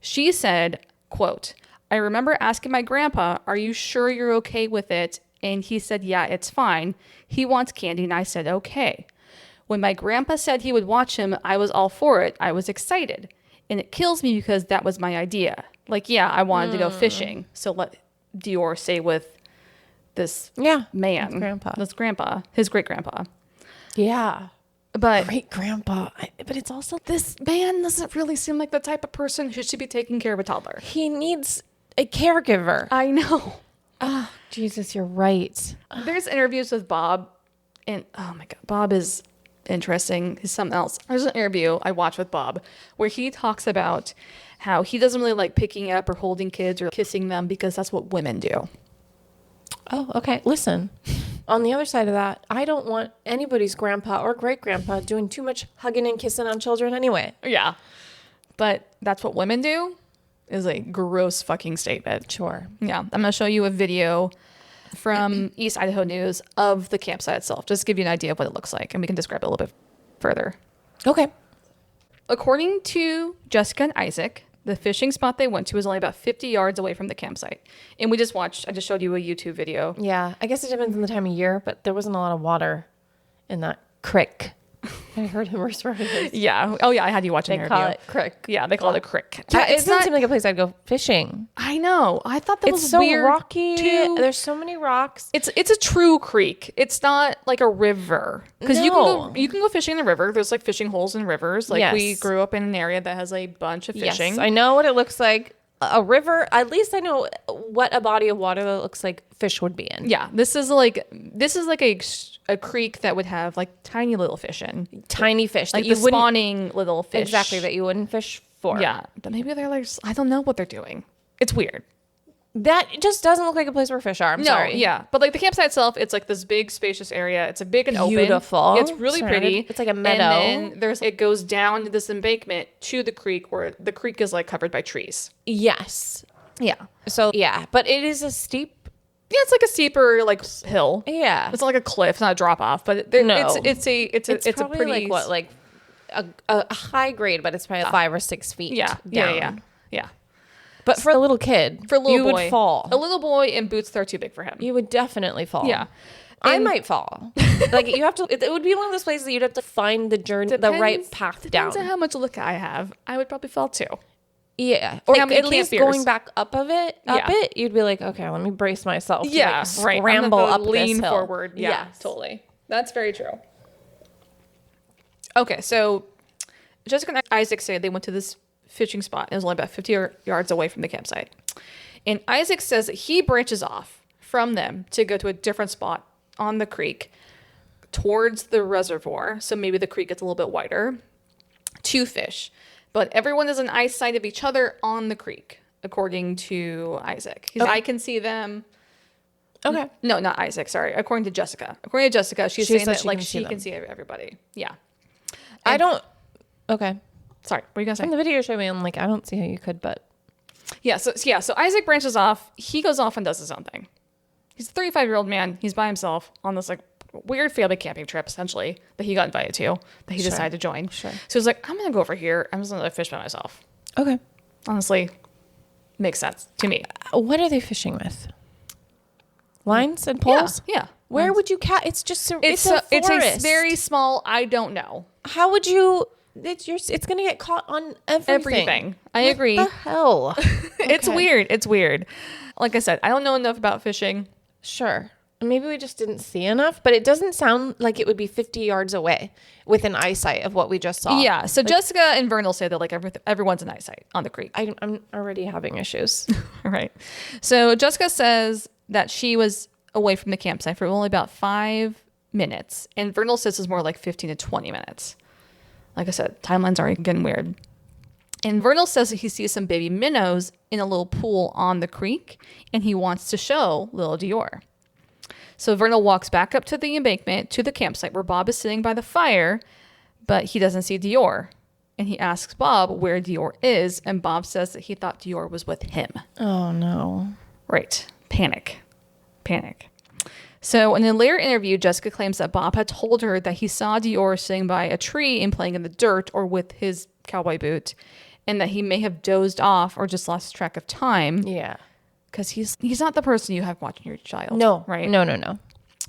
She said, Quote, I remember asking my grandpa, are you sure you're okay with it? And he said, yeah, it's fine. He wants candy. And I said, okay. When my grandpa said he would watch him, I was all for it. I was excited. And it kills me because that was my idea. Like, yeah, I wanted to go fishing. So let DeOrr stay with this man. His great grandpa. Yeah. But great grandpa. But it's also, this man doesn't really seem like the type of person who should be taking care of a toddler. He needs a caregiver. I know. Oh, Jesus, you're right. There's interviews with Bob. And oh my God, Bob is interesting. He's something else. There's an interview I watched with Bob where he talks about how he doesn't really like picking up or holding kids or kissing them because that's what women do. Oh, okay. Listen, on the other side of that, I don't want anybody's grandpa or great grandpa doing too much hugging and kissing on children anyway. Yeah. But that's what women do is a gross fucking statement. Sure. Yeah. I'm going to show you a video from East Idaho News of the campsite itself. Just to give you an idea of what it looks like, and we can describe it a little bit further. Okay. According to Jessica and Isaac, the fishing spot they went to was only about 50 yards away from the campsite. And I just showed you a YouTube video. Yeah. I guess it depends on the time of year, but there wasn't a lot of water in that creek. I heard him refer to it. Yeah. Oh, yeah. I had you watch an They interview. call it creek. Yeah, they call it a creek. Yeah, it It's doesn't not seem like a place I'd go fishing. I know. I thought that It's was so weird rocky. too. There's so many rocks. It's a true creek. It's not like a river. Because No. you can go fishing in the river. There's like fishing holes in rivers. Like we Yes. grew up in an area that has a bunch of fishing. Yes, I know what it looks like. A river. At least I know what a body of water that looks like fish would be in. Yeah, this is like a creek that would have like tiny little fish in, Tiny fish. like that you the wouldn't spawning little fish. exactly that you wouldn't fish for. Yeah, but maybe they're like, I don't know what they're doing. It's weird. That just doesn't look like a place where fish are. I'm sorry. Yeah, but like the campsite itself, it's like this big spacious area. It's a big and open. Beautiful. It's really Surrounded- pretty. it's like a meadow. And then it goes down to this embankment to the creek where the creek is like covered by trees. Yes. Yeah. So yeah, but it is a steep. Yeah, it's like a steeper like hill. Yeah. It's not like a cliff, it's not a drop off, but No. it's a probably pretty like a high grade, but it's probably 5 or 6 feet. Down. Yeah. But for a little kid, For a little you boy, would fall. A little boy in boots that are too big for him. You would definitely fall. Yeah. I And- might fall. Like you have to. It would be one of those places that you'd have to find the journey, the right path down. Depends on how much look I have. I would probably fall too. Yeah, Or like, how many at least camp beers. going back up it, you'd be like, okay, let me brace myself. To, Yeah, like, right. I'm Scramble gonna up lean this hill. forward. Yeah, Yes. totally. That's very true. Okay, so Jessica and Isaac say they went to this fishing spot. It was only about 50 yards away from the campsite. And Isaac says that he branches off from them to go to a different spot on the creek towards the reservoir. So maybe the creek gets a little bit wider to fish. But everyone is in eyesight of each other on the creek, according to Isaac. I can see them. Okay. No, not Isaac. Sorry. According to Jessica. According to Jessica, she's She saying said that she like can see she them. can see everybody. Yeah. I don't. Okay. Sorry. What are you gonna From say? the video showed me, I'm like, I don't see how you could, but So Isaac branches off. He goes off and does his own thing. He's a 35-year-old man. He's by himself on this like weird family camping trip, essentially, that he got invited to, that he decided to join. Sure. So he's like, I'm gonna go over here. I'm just gonna fish by myself. okay. Honestly, makes sense to me. What are they fishing with? Lines and poles? Yeah. Where would you catch? It's just it's a it's forest. a very small. I don't know. How would you? It's gonna get caught on everything. I agree. What the hell? It's Okay. weird. It's weird. Like I said, I don't know enough about fishing. Sure. Maybe we just didn't see enough, but it doesn't sound like it would be 50 yards away with an eyesight of what we just saw. Yeah. So Jessica and Vernal say that like everyone's in eyesight on the creek. I'm already having issues. All right. So Jessica says that she was away from the campsite for only about 5 minutes, and Vernal says it's more like 15 to 20 minutes. Like I said, timelines are getting weird. And Vernal says that he sees some baby minnows in a little pool on the creek, and he wants to show little DeOrr. So Vernal walks back up to the embankment to the campsite where Bob is sitting by the fire, but he doesn't see DeOrr. And he asks Bob where DeOrr is, and Bob says that he thought DeOrr was with him. Oh no. Right. Panic. So in a later interview, Jessica claims that Bob had told her that he saw DeOrr sitting by a tree and playing in the dirt or with his cowboy boot. and that he may have dozed off or just lost track of time. Yeah. Because he's not the person you have watching your child. No. Right? No.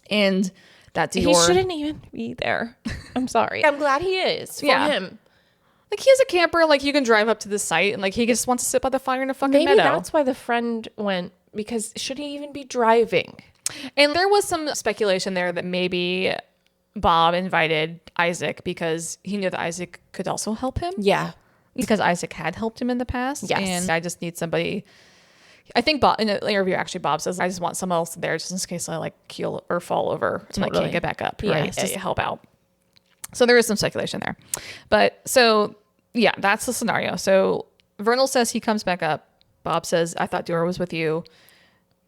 And that DeOrr... He shouldn't even be there. I'm sorry. I'm glad he is for him. Like, he has a camper, like, you can drive up to the site, and, like, he just wants to sit by the fire in a fucking meadow. Maybe that's why the friend went, because should he even be driving? And there was some speculation there that maybe Bob invited Isaac because he knew that Isaac could also help him. Yeah. Because Isaac had helped him in the past. Yes. And I just need somebody... I think Bob, in an interview, actually, Bob says, I just want someone else there just in case I, like, keel or fall over and I can't get back up. Yeah, right? Just to help out. So there is some speculation there. But so, yeah, that's the scenario. So Vernal says he comes back up. Bob says, I thought DeOrr was with you.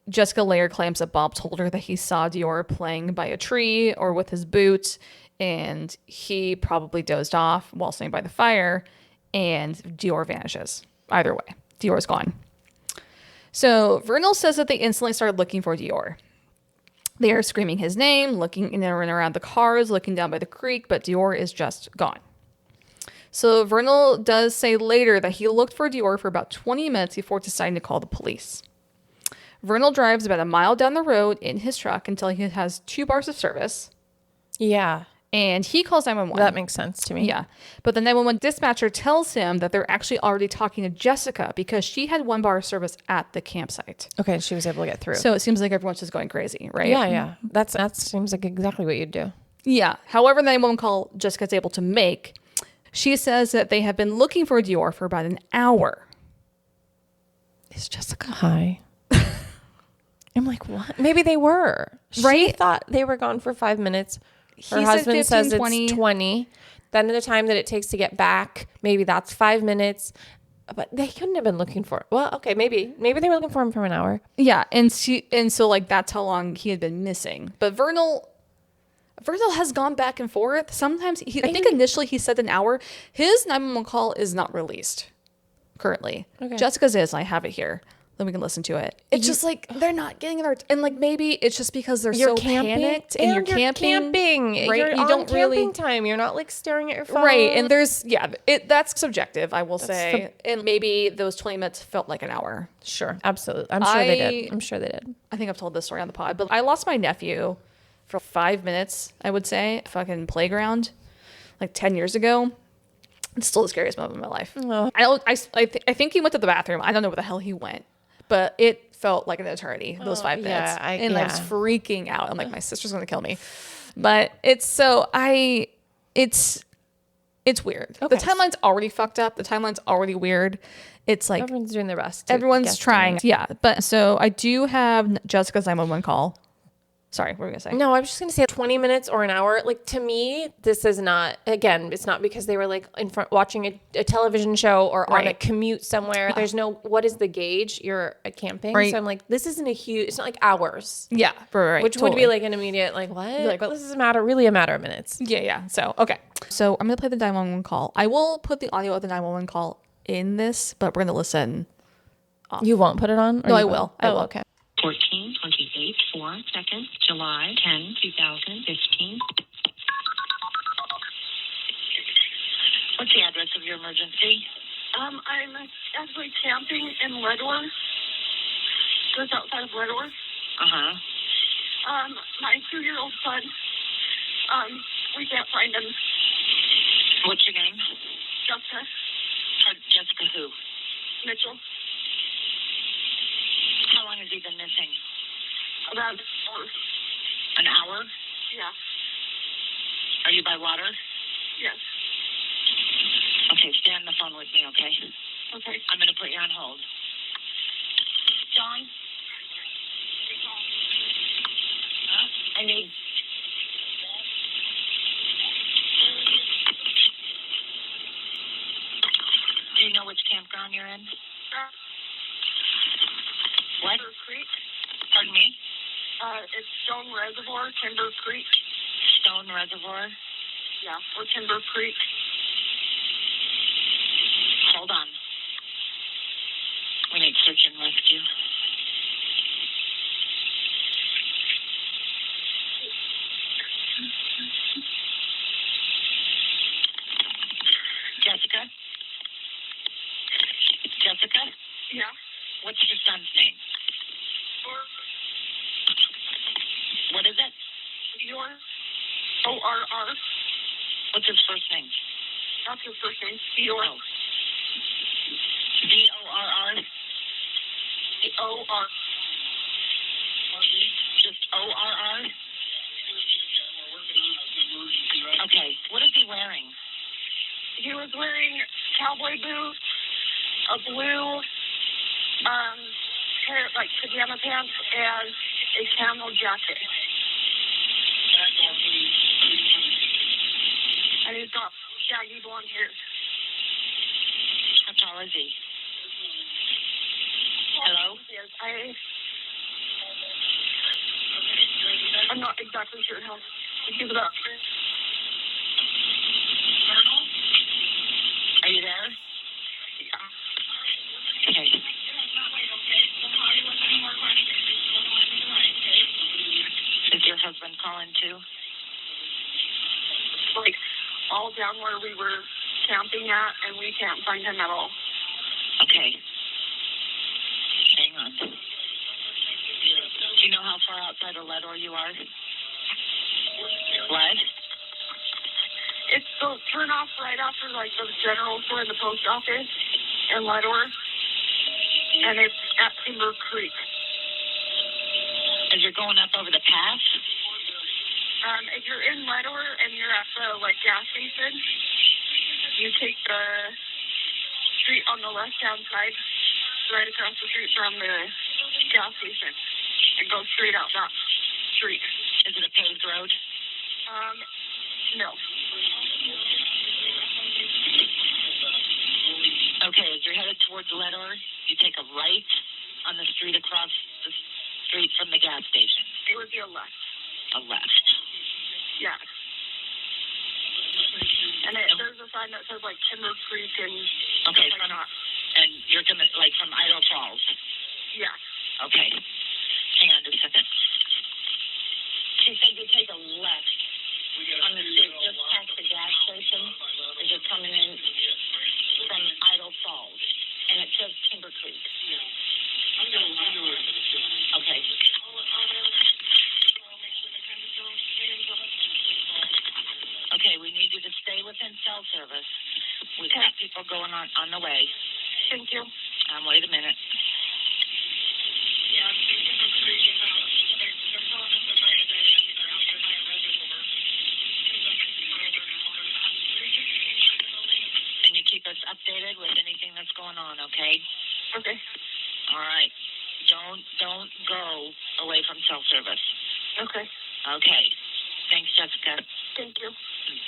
Jessica later claims that Bob told her that he saw DeOrr playing by a tree or with his boot, and he probably dozed off while standing by the fire, and DeOrr vanishes. Either way, DeOrr's gone. So Vernal says that they instantly started looking for DeOrr. They are screaming his name, looking in and around the cars, looking down by the creek, but DeOrr is just gone. So Vernal does say later that he looked for DeOrr for about 20 minutes before deciding to call the police. Vernal drives about a mile down the road in his truck until he has 2 bars of service. Yeah. And he calls 911. That makes sense to me. Yeah. But the 911 dispatcher tells him that they're actually already talking to Jessica because she had 1 bar of service at the campsite. Okay, she was able to get through. So it seems like everyone's just going crazy, right? Yeah. That seems like exactly what you'd do. Yeah. However, the 911 call Jessica's able to make, she says that they have been looking for DeOrr for about an hour. Is Jessica high? I'm like, what? Maybe they were. Right? She thought they were gone for 5 minutes. Her He husband said 15, says 20. it's 20. Then the time that it takes to get back, maybe that's 5 minutes. But they couldn't have been looking for it. Well, okay, maybe they were looking for him for an hour. Yeah, and so like that's how long he had been missing. But Vernal has gone back and forth. Sometimes I think initially he said an hour. His 911 call is not released currently. Okay. Jessica's is. I have it here. Then we can listen to it. It's just like they're not getting it, and like maybe it's just because they're so panicked and you're camping, right? You're you on don't camping really time. You're not like staring at your phone, right? And there's that's subjective, I will say, and maybe those 20 minutes felt like an hour. Sure, absolutely. I'm sure they did. I think I've told this story on the pod, but I lost my nephew for 5 minutes. I would say fucking playground, like 10 years ago. It's still the scariest moment of my life. Oh. I think he went to the bathroom. I don't know where the hell he went. But it felt like an eternity, those 5 minutes. I was freaking out. I'm like, my sister's going to kill me. But it's weird. Okay. The timeline's already fucked up. The timeline's already weird. It's like... Everyone's doing their best. Everyone's trying. Yeah. But so I do have Jessica's 911 call. Sorry, what were we going to say? No, I was just going to say 20 minutes or an hour. Like, to me, this is not, again, it's not because they were like in front watching a television show or on a commute somewhere. There's no, what is the gauge? You're camping. Right. So I'm like, this isn't it's not like hours. Yeah. Right. Which would be like an immediate, like, what? Like, but this is really a matter of minutes. Yeah. So, okay. So I'm going to play the 911 call. I will put the audio of the 911 call in this, but we're going to listen off. You won't put it on? No, I will. I will. Okay. 14:28, 4 seconds, July 10, 2015. What's the address of your emergency? I'm actually camping in Ledworth, just outside of Ledworth. Uh-huh. My 2-year-old son, we can't find him. What's your name? Jessica Jessica who? Mitchell. How long has he been missing? About an hour. An hour? Yeah. Are you by water? Yes. Okay, stay on the phone with me, okay? Okay. I'm going to put you on hold. John? I need... Do you know which campground you're in? What? Timber Creek. Pardon me? It's Stone Reservoir, Timber Creek. Stone Reservoir? Yeah, or Timber Creek. Hold on. We need search and rescue. Jessica? What's your son's name? What is it? DeOrr. ORR. What's his first name? That's his first name. DeOrr. Oh. DORR? DOR. Just ORR? Okay. What is he wearing? He was wearing cowboy boots, a blue, pair, like pajama pants, and a camel jacket. And he's got shaggy blonde hair. How tall is he? Hello? Yes, I'm not exactly sure how. He's about. Are you there? Okay. Is your husband calling too? Like all down where we were camping at, and we can't find him at all. Okay. Hang on. Do you know how far outside of Ledor you are? What? It's the turnoff right after like the general store and the post office in Ledor, and it's at Timber Creek. As you're going up over the pass? If you're in Ledor and you're at the like gas station, you take the street on the left-hand side, right across the street from the gas station, and go straight out that street. Is it a paved road? No. Okay, as you're headed towards Ledor, you take a right on the street across the street from the gas station. It would be a left. A left. Yeah. And there's a sign that says like Timber Creek and Okay, stuff like that. and you're gonna like from Idaho Falls. Yeah. Okay. Hang on just a second. She said you take a left on the street just past the gas station as you're coming in from Idaho Falls. And it says Timber Creek. Okay. Okay, we need you to stay within cell service. We've got people going on the way. Thank you. Wait a minute. And you keep us updated with anything that's going on, okay? Okay. All right. Don't go away from cell service. Okay. Okay. Thanks, Jessica. Thank you.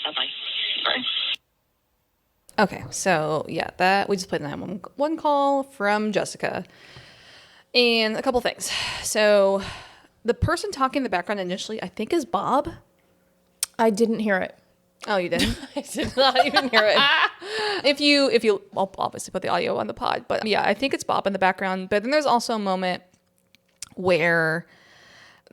Bye-bye. Bye. Okay, so yeah, that we just played 911 call from Jessica. And a couple things. So the person talking in the background initially, I think, is Bob. I didn't hear it. Oh, you didn't? I did not even hear it. If you, I'll obviously put the audio on the pod, but yeah, I think it's Bob in the background. But then there's also a moment where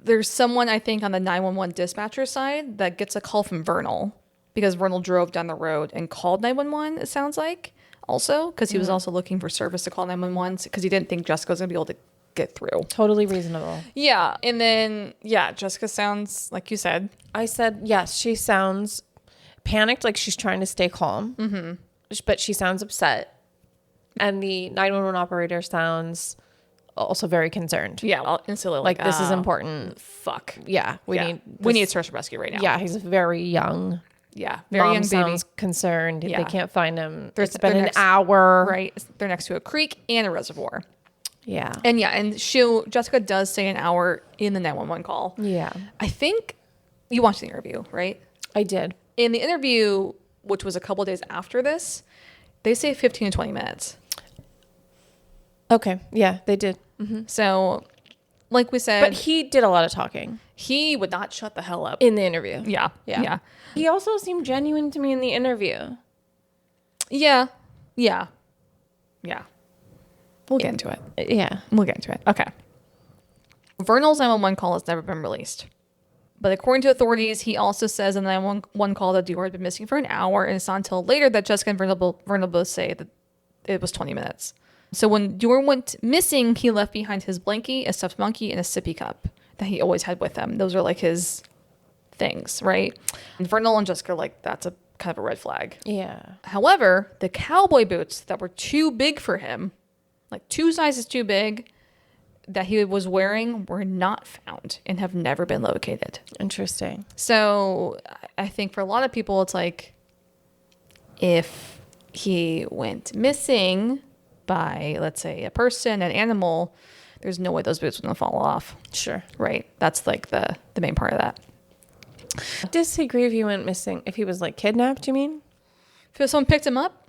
there's someone, I think, on the 911 dispatcher side that gets a call from Vernal because Vernal drove down the road and called 911, it sounds like, also, because he was also looking for service to call 911 because he didn't think Jessica was going to be able to get through. Totally reasonable. Yeah. And then, yeah, Jessica sounds, like you said. I said, yes, she sounds panicked, like she's trying to stay calm, but she sounds upset. And the 911 operator sounds also very concerned. Yeah, well, instantly Like, this is important. Fuck. Yeah, We need search and rescue right now. Yeah, he's very young. Yeah, very Mom young baby. sounds concerned. Yeah. They can't find him. There's- It's been they're an next- hour. Right. They're next to a creek and a reservoir. Yeah. And yeah, and Jessica does say an hour in the 911 call. Yeah. I think you watched the interview, right? I did. In the interview, which was a couple days after this, they say 15 to 20 minutes. Okay. Yeah, they did. So, like we said, But he did a lot of talking he would not shut the hell up. in the interview. Yeah. Yeah. He also seemed genuine to me in the interview. Yeah. Yeah. Yeah. We'll get into it. Yeah. We'll get into it. Okay. Vernal's 911 call has never been released. But according to authorities, he also says in the 911 call that DeOrr had been missing for an hour, and it's not until later that Jessica and Vernal both say that it was 20 minutes. So when DeOrr went missing, he left behind his blankie, a stuffed monkey, and a sippy cup that he always had with him. Those are like his things, right? And Vernal and Jessica are like, that's a kind of a red flag. Yeah. However, the cowboy boots that were too big for him, like 2 sizes too big, that he was wearing were not found and have never been located. Interesting. So I think for a lot of people, it's like, if he went missing by, let's say, a person, an animal, there's no way those boots are going to fall off. Sure. Right. That's like the main part of that. Disagree if he went missing. If he was like kidnapped, you mean? If someone picked him up,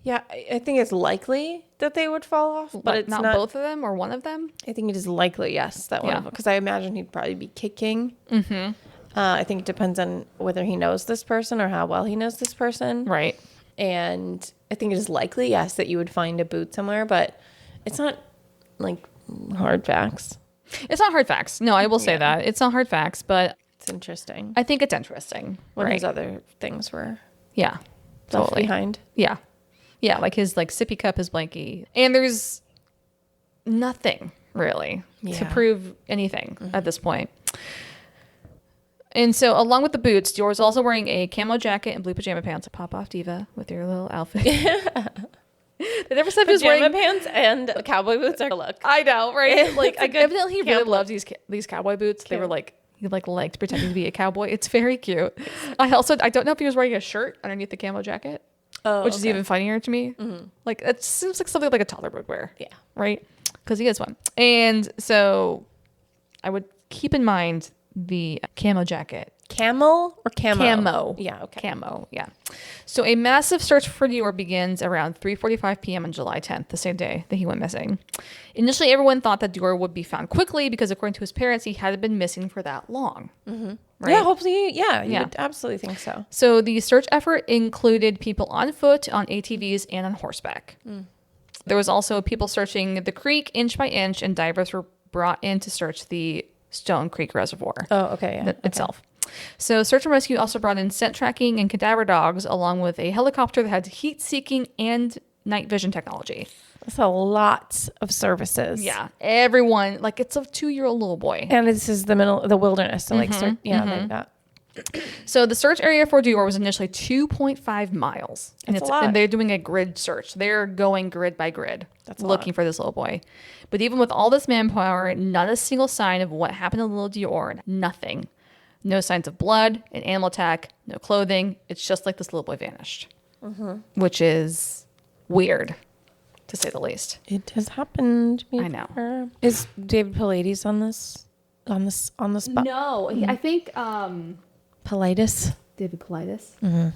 Yeah, I think it's likely that they would fall off, but like it's not both of them or one of them. I think it is likely, yes, that one of them, because I imagine he'd probably be kicking. Mm-hmm. I think it depends on whether he knows this person or how well he knows this person. Right. And I think it is likely, yes, that you would find a boot somewhere, but it's not like hard facts. It's not hard facts. No, I will say that. It's not hard facts, but It's interesting. I think it's interesting. When right. his other things were Yeah. left Totally. behind. Yeah. Yeah, like his like sippy cup, his blankie. And there's nothing really to Yeah. prove anything at this point. And so along with the boots, DeOrr's also wearing a camo jacket and blue pajama pants, a pop-off diva with your little outfit. They never said he was Pajama wearing... pants and cowboy boots are a look. I know, right? Like, It's a good evidently he really camp loves these cowboy boots. They were Cute. like... He liked pretending to be a cowboy. It's very cute. I don't know if he was wearing a shirt underneath the camo jacket. Oh, Which is even funnier to me. Like, it seems like something like a toddler would wear. Yeah. Right? Because he is one. And so I would keep in mind the camo jacket. Camel or camo? Camo. Yeah, okay. Camo, yeah. So a massive search for DeOrr begins around 3:45 p.m. on July 10th, the same day that he went missing. Initially, everyone thought that DeOrr would be found quickly because, according to his parents, he hadn't been missing for that long. Mm-hmm. Right? Yeah, hopefully, you Yeah. would absolutely think so. So the search effort included people on foot, on ATVs, and on horseback. There was also people searching the creek inch by inch, and divers were brought in to search the Stone Creek Reservoir Oh, okay, yeah. itself. So search and rescue also brought in scent tracking and cadaver dogs, along with a helicopter that had heat-seeking and night vision technology. That's a lot of services. Yeah, everyone, like, it's a 2-year-old little boy. And this is the wilderness. So like, like that. So the search area for DeOrr was initially 2.5 miles. And That's a lot. And they're doing a grid search. They're going grid by grid, That's a looking lot. for this little boy. But even with all this manpower, not a single sign of what happened to little DeOrr. Nothing. No signs of blood, an animal attack, no clothing. It's just like this little boy vanished, which is weird, to say the least. It has happened. I know. before. Is David Pilates on the spot? No, I think Pilates. David Pilates. I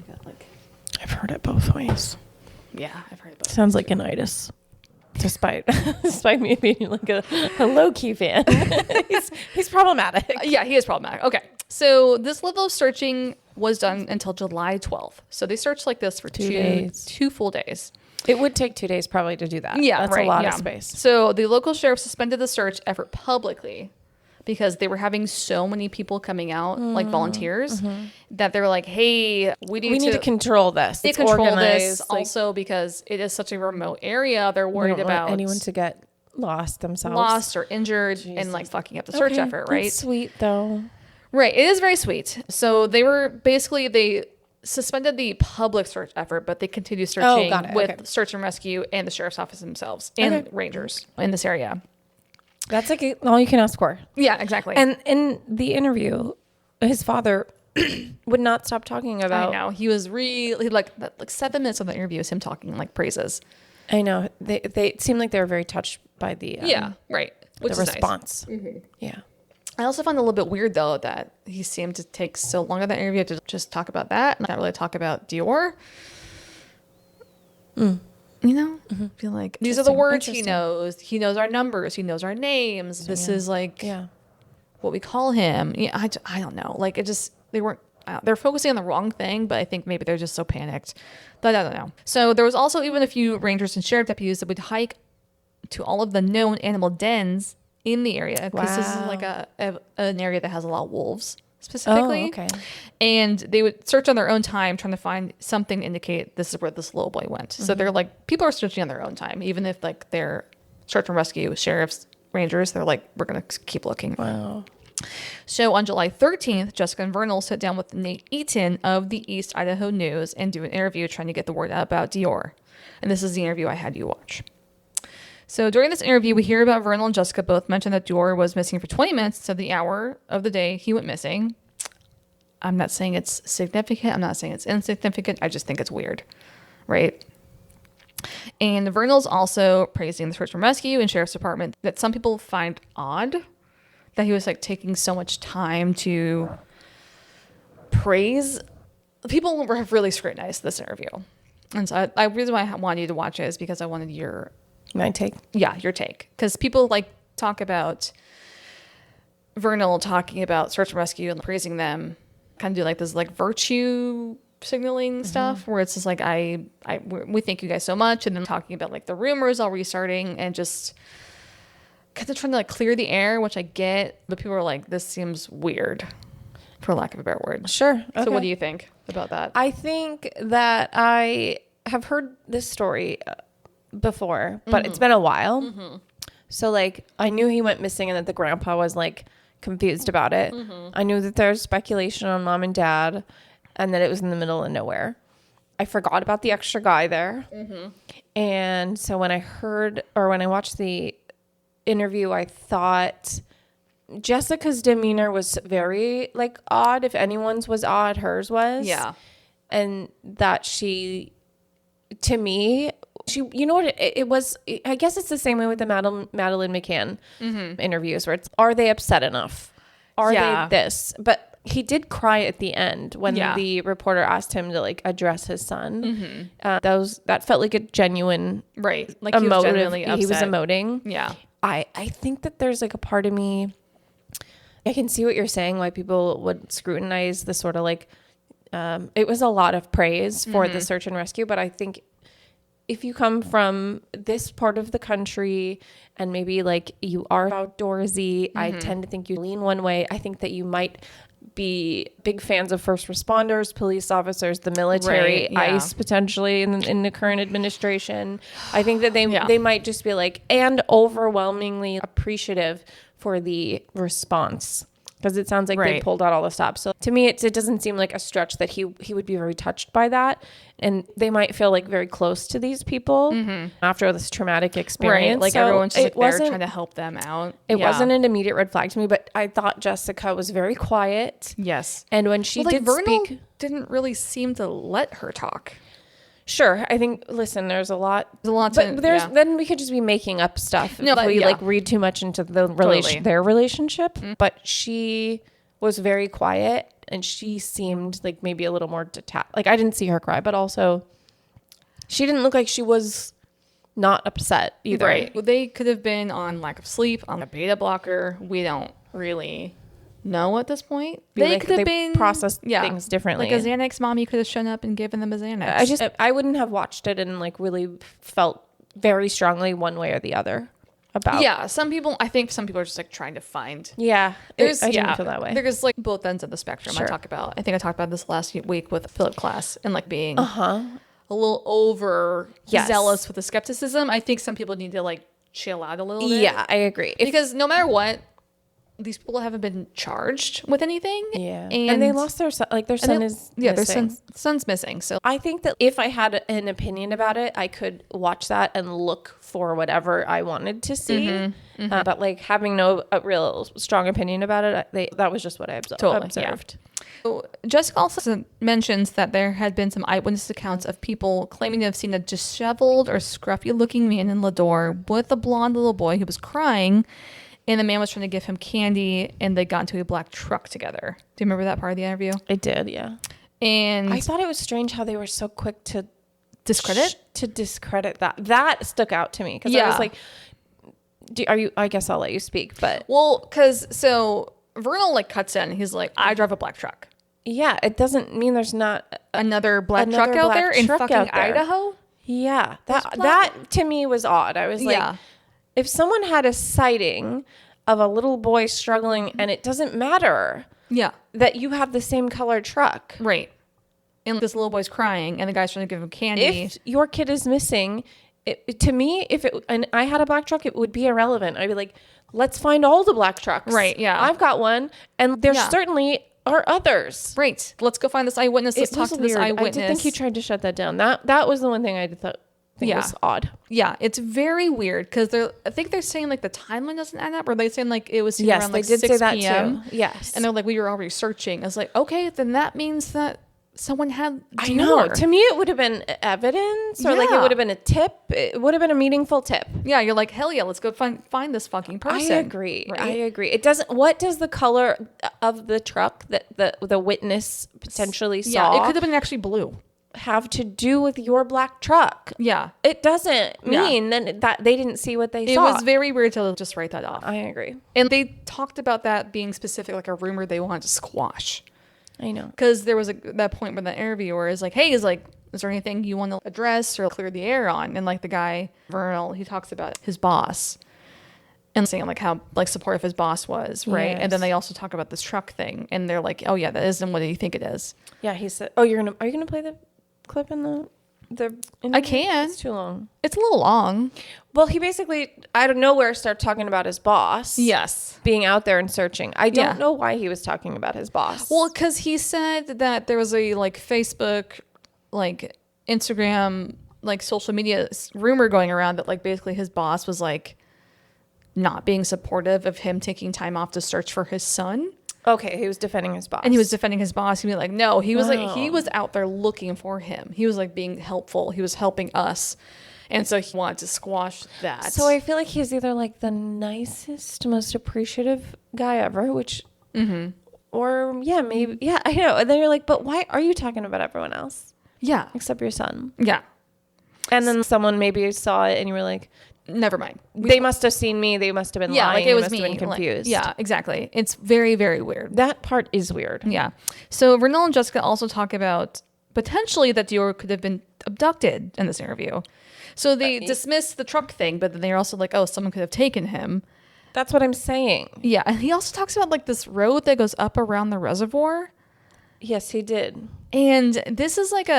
got like, I've heard it both ways. yeah, I've heard about it. Sounds like an itis. Despite me being like a low key fan, he's problematic. Yeah, he is problematic. Okay. So this level of searching was done until July 12th. So they searched like this for 2 days. 2 full days. It would take 2 days probably to do that. Yeah, that's right, a lot yeah. of space. So the local sheriff suspended the search effort publicly because they were having so many people coming out, like volunteers, that they were like, hey, we need to control this. They It's control organized, this. like, Also, because it is such a remote area, they're we worried don't want about anyone to get lost themselves. lost or injured and like fucking up the search effort, right? That's sweet though. Right. It is very sweet. So they suspended the public search effort, but they continued searching got it. with Okay. search and rescue and the sheriff's office themselves and rangers in this area. That's like all you can ask for. Yeah, exactly. And in the interview, his father would not stop talking I about. know he was really like 7 minutes of the interview is him talking like praises. I know they seemed like they were very touched by the Right. the Which is nice. response. Yeah. I also found it a little bit weird though that he seemed to take so long in that interview to just talk about that, and not really talk about DeOrr. You know, I feel like these are the words he knows. He knows our numbers. He knows our names. This is like what we call him. Yeah, I don't know. Like it just they're focusing on the wrong thing, but I think maybe they're just so panicked. But I don't know. So there was also even a few rangers and sheriff deputies that would hike to all of the known animal dens in the area because this is like an area that has a lot of wolves. specifically. Oh, okay. And they would search on their own time trying to find something to indicate this is where this little boy went. So they're like, people are searching on their own time, even if like they're search and rescue sheriffs, rangers, they're like, we're going to keep looking. Wow. So on July 13th, Jessica and Vernal sit down with Nate Eaton of the East Idaho News and do an interview trying to get the word out about DeOrr. And this is the interview I had you watch. So during this interview, we hear about Vernal and Jessica both mention that DeOrr was missing for 20 minutes of the hour of the day he went missing. I'm not saying it's significant. I'm not saying it's insignificant. I just think it's weird, right? And Vernal's also praising the search and rescue and sheriff's department that some people find odd that he was like taking so much time to praise. People have really scrutinized this interview. And so the reason why I wanted you to watch it is because I wanted your take. Yeah, your take. Because people like talk about Vernal talking about search and rescue and praising them, kind of do like this like virtue signaling stuff where it's just like, we thank you guys so much. And then talking about like the rumors all restarting and just kind of trying to like clear the air, which I get, but people are like, this seems weird, for lack of a better word. Sure. Okay. So what do you think about that? I think that I have heard this story before, but it's been a while. So like, I knew he went missing and that the grandpa was like confused about it. I knew that there's speculation on mom and dad and that it was in the middle of nowhere. I forgot about the extra guy there. And so when I watched the interview, I thought Jessica's demeanor was very like odd. If anyone's was odd, hers was. Yeah. And that she, you know what it was, I guess it's the same way with the Madeleine McCann interviews where it's, are they upset enough? Are they this? But he did cry at the end when the reporter asked him to like address his son. That felt like a genuine Right. Like emotive. he was genuinely upset. He was emoting. Yeah. I think that there's like a part of me, I can see what you're saying, why people would scrutinize the sort of like, it was a lot of praise for the search and rescue, but I think if you come from this part of the country and maybe like you are outdoorsy, I tend to think you lean one way. I think that you might be big fans of first responders, police officers, the military, ICE potentially in the current administration. I think that they might just be like, and overwhelmingly appreciative for the response. Because it sounds like they pulled out all the stops. So to me, it doesn't seem like a stretch that he would be very touched by that. And they might feel like very close to these people after this traumatic experience. Right. Like so everyone's just like there trying to help them out. It wasn't an immediate red flag to me, but I thought Jessica was very quiet. Yes. And when she did Vernal speak, didn't really seem to let her talk. Sure. I think, listen, there's a lot. But then we could just be making up stuff if we like read too much into the their relationship. But she was very quiet and she seemed like maybe a little more detached. Like I didn't see her cry, but also she didn't look like she was not upset either. Right. Well, they could have been on lack of sleep, on a beta blocker. We don't really know at this point. They could have been processed things differently. Like a Xanax mommy could have shown up and given them a Xanax. I wouldn't have watched it and like really felt very strongly one way or the other about. Yeah, I think some people are just like trying to find. Yeah, I didn't feel that way. There's like both ends of the spectrum. Sure. I think I talked about this last week with Philip Class and like being a little over zealous with the skepticism. I think some people need to like chill out a little bit. Yeah, I agree. Because no matter what, these people haven't been charged with anything. Yeah. And they lost their son. Like their son is missing. Their son's missing. So I think that if I had an opinion about it, I could watch that and look for whatever I wanted to see. But like having a real strong opinion about it, that was just what I observed. Yeah. So Jessica also mentions that there had been some eyewitness accounts of people claiming to have seen a disheveled or scruffy looking man in Lador with a blonde little boy who was crying. And the man was trying to give him candy, and they got into a black truck together. Do you remember that part of the interview? I did, yeah. And I thought it was strange how they were so quick to discredit that. That stuck out to me because I was like, I guess I'll let you speak, but because Vernal like cuts in. He's like, I drive a black truck. Yeah, it doesn't mean there's not another black truck out there in fucking Idaho. Yeah, that to me was odd. I was like, if someone had a sighting of a little boy struggling, and it doesn't matter that you have the same colored truck. Right. And this little boy's crying, and the guy's trying to give him candy. If your kid is missing, to me, and I had a black truck, it would be irrelevant. I'd be like, let's find all the black trucks. Right, yeah. I've got one, and there certainly are others. Right. Let's go find this eyewitness. Let's talk to this eyewitness. I did think he tried to shut that down. That was the one thing I thought was odd. Yeah, it's very weird because I think they're saying like the timeline doesn't add up, or they saying like it was around like 6 p.m. Yes. And they're like, we were already searching. I was like, okay, then that means that someone had DeOrr. I know. To me, it would have been evidence, or like it would have been a tip. It would have been a meaningful tip. Yeah, you're like, hell yeah, let's go find this fucking person. I agree. Right? I agree. It doesn't. What does the color of the truck that the witness potentially saw? Yeah, it could have been actually blue. Have to do with your black truck? Yeah, it doesn't mean then that they didn't see what they saw. It was very weird to just write that off. I agree. And they talked about that being specific, like a rumor they wanted to squash. I know. Because there was that point where the interviewer is like, hey, is there anything you want to address or clear the air on? And like the guy, Vernal, he talks about his boss and saying like how like supportive his boss was, right? Yes. And then they also talk about this truck thing. And they're like, oh yeah, that isn't what you think it is. Yeah, he said, are you gonna play the clip in the I can. It's too long. It's a little long. Well, he basically out of nowhere started talking about his boss. Yes. Being out there and searching. I don't know why he was talking about his boss. Well, because he said that there was a like Facebook, like Instagram, like social media rumor going around that like basically his boss was like not being supportive of him taking time off to search for his son. Okay, he was defending his boss. And he was defending his boss. He was like, no, he was like, he was out there looking for him. He was like being helpful. He was helping us. And so he wanted to squash that. So I feel like he's either like the nicest, most appreciative guy ever, which, or maybe, I know. And then you're like, but why are you talking about everyone else? Yeah. Except your son. Yeah. And then someone maybe saw it and you were like, never mind. They must have seen me. They must have been lying. Like it was they must me. have been confused. Yeah, exactly. It's very, very weird. That part is weird. Yeah. So Vernal and Jessica also talk about potentially that DeOrr could have been abducted in this interview. So they dismiss the truck thing, but then they're also like, oh, someone could have taken him. That's what I'm saying. Yeah. And he also talks about like this road that goes up around the reservoir. Yes, he did. And this is like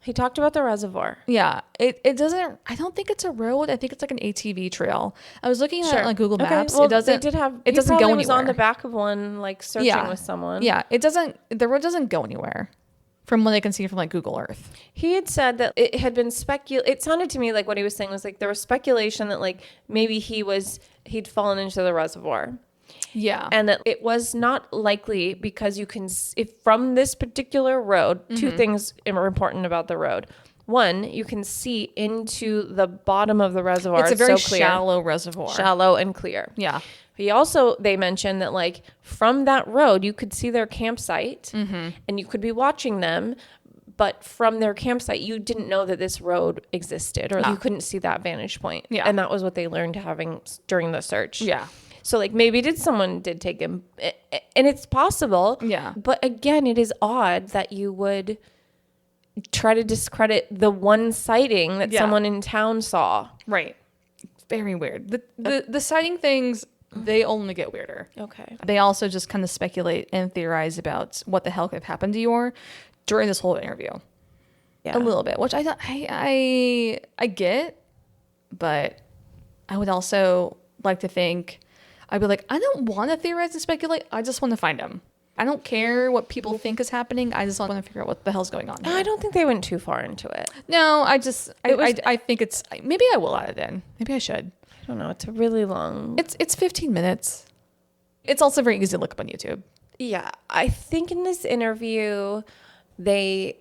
he talked about the reservoir. Yeah, it doesn't. I don't think it's a road. I think it's like an ATV trail. I was looking at like Google Maps. Well, it doesn't. They did have. It doesn't go anywhere. Was on the back of one, like searching with someone. Yeah, it doesn't. The road doesn't go anywhere, from what I can see from like Google Earth. He had said that it had been It sounded to me like what he was saying was like there was speculation that like maybe he'd fallen into the reservoir. Yeah. And that it was not likely because you can, if from this particular road, two things are important about the road. One, you can see into the bottom of the reservoir. It's a very so clear. shallow reservoir. Shallow and clear. Yeah. They mentioned that like from that road, you could see their campsite and you could be watching them. But from their campsite, you didn't know that this road existed or you couldn't see that vantage point. Yeah. And that was what they learned having during the search. Yeah. So like maybe someone did take him, and it's possible. Yeah. But again, it is odd that you would try to discredit the one sighting that someone in town saw. Right. It's very weird. The sighting things, they only get weirder. Okay. They also just kind of speculate and theorize about what the hell could have happened to DeOrr during this whole interview. Yeah. A little bit, which I get, but I would also like to think. I'd be like, I don't want to theorize and speculate. I just want to find him. I don't care what people think is happening. I just want to figure out what the hell's going on here. I don't think they went too far into it. No, I think it's, maybe I will add it in. Maybe I should. I don't know. It's a really long. It's 15 minutes. It's also very easy to look up on YouTube. Yeah. I think in this interview, they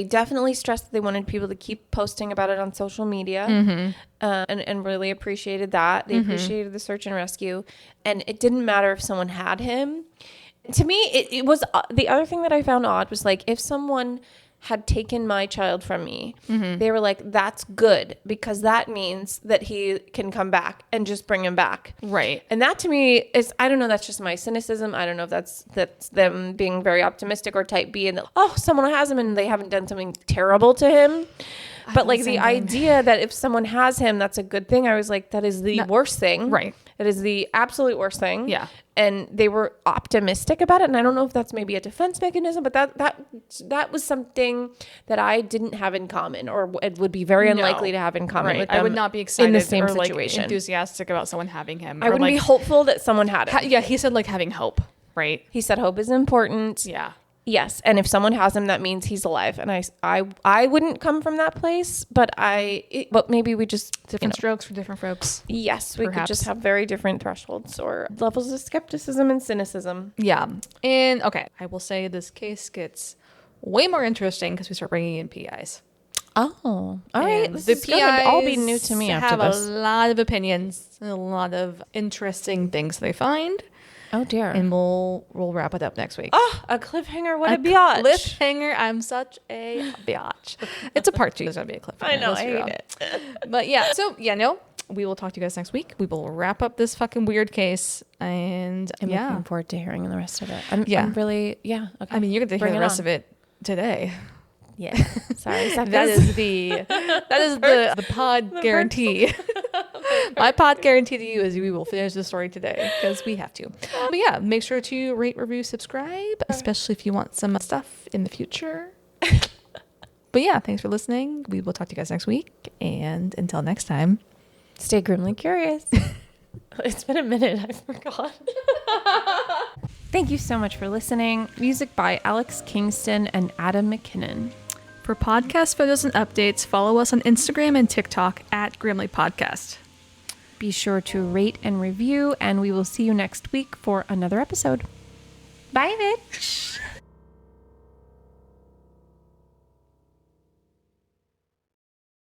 definitely stressed that they wanted people to keep posting about it on social media and really appreciated that. They appreciated the search and rescue. And it didn't matter if someone had him. To me, it was the other thing that I found odd was like if someone had taken my child from me, they were like, that's good because that means that he can come back and just bring him back. Right. And that to me is, I don't know, that's just my cynicism. I don't know if that's them being very optimistic or type B and someone has him and they haven't done something terrible to him. But like the same thing. idea that if someone has him, that's a good thing. I was like, that is the worst thing. Right. That is the absolute worst thing. Yeah. And they were optimistic about it. And I don't know if that's maybe a defense mechanism, but that was something that I didn't have in common, or it would be very unlikely to have in common with them. I would not be excited in the same or situation. like enthusiastic about someone having him. I would be hopeful that someone had it. Yeah, he said like having hope, right? He said hope is important. Yeah. Yes, and if someone has him, that means he's alive. And I wouldn't come from that place, but maybe we just Different strokes for different folks. Yes, we could Perhaps. just have very different thresholds or levels of skepticism and cynicism. Yeah. And okay, I will say this case gets way more interesting because we start bringing in PIs. Oh, all right. And This the is going to all be new PIs to me have after this. a lot of opinions, a lot of interesting things they find, Oh dear. and we'll wrap it up next week. Oh, a cliffhanger. What a biatch. Cliffhanger. I'm such a biatch. It's a part 2. There's gonna be a cliffhanger. I know. let's I be hate real. it. But yeah, so yeah, no, we will talk to you guys next week. We will wrap up this fucking weird case, and I'm yeah, looking forward to hearing the rest of it. I'm really, yeah. Okay. I mean, you're going to hear the rest of it today. Yeah. Sorry. That is the pod guarantee. My pod guarantee to you is we will finish the story today because we have to. But yeah, make sure to rate, review, subscribe, especially if you want some stuff in the future. But yeah, thanks for listening. We will talk to you guys next week. And until next time, Stay grimly curious. It's been a minute. I forgot. Thank you so much for listening. Music by Alex Kingston and Adam McKinnon. for podcast photos and updates, follow us on Instagram and TikTok at Grimly Podcast. Be sure to rate and review, and we will see you next week for another episode. Bye, bitch.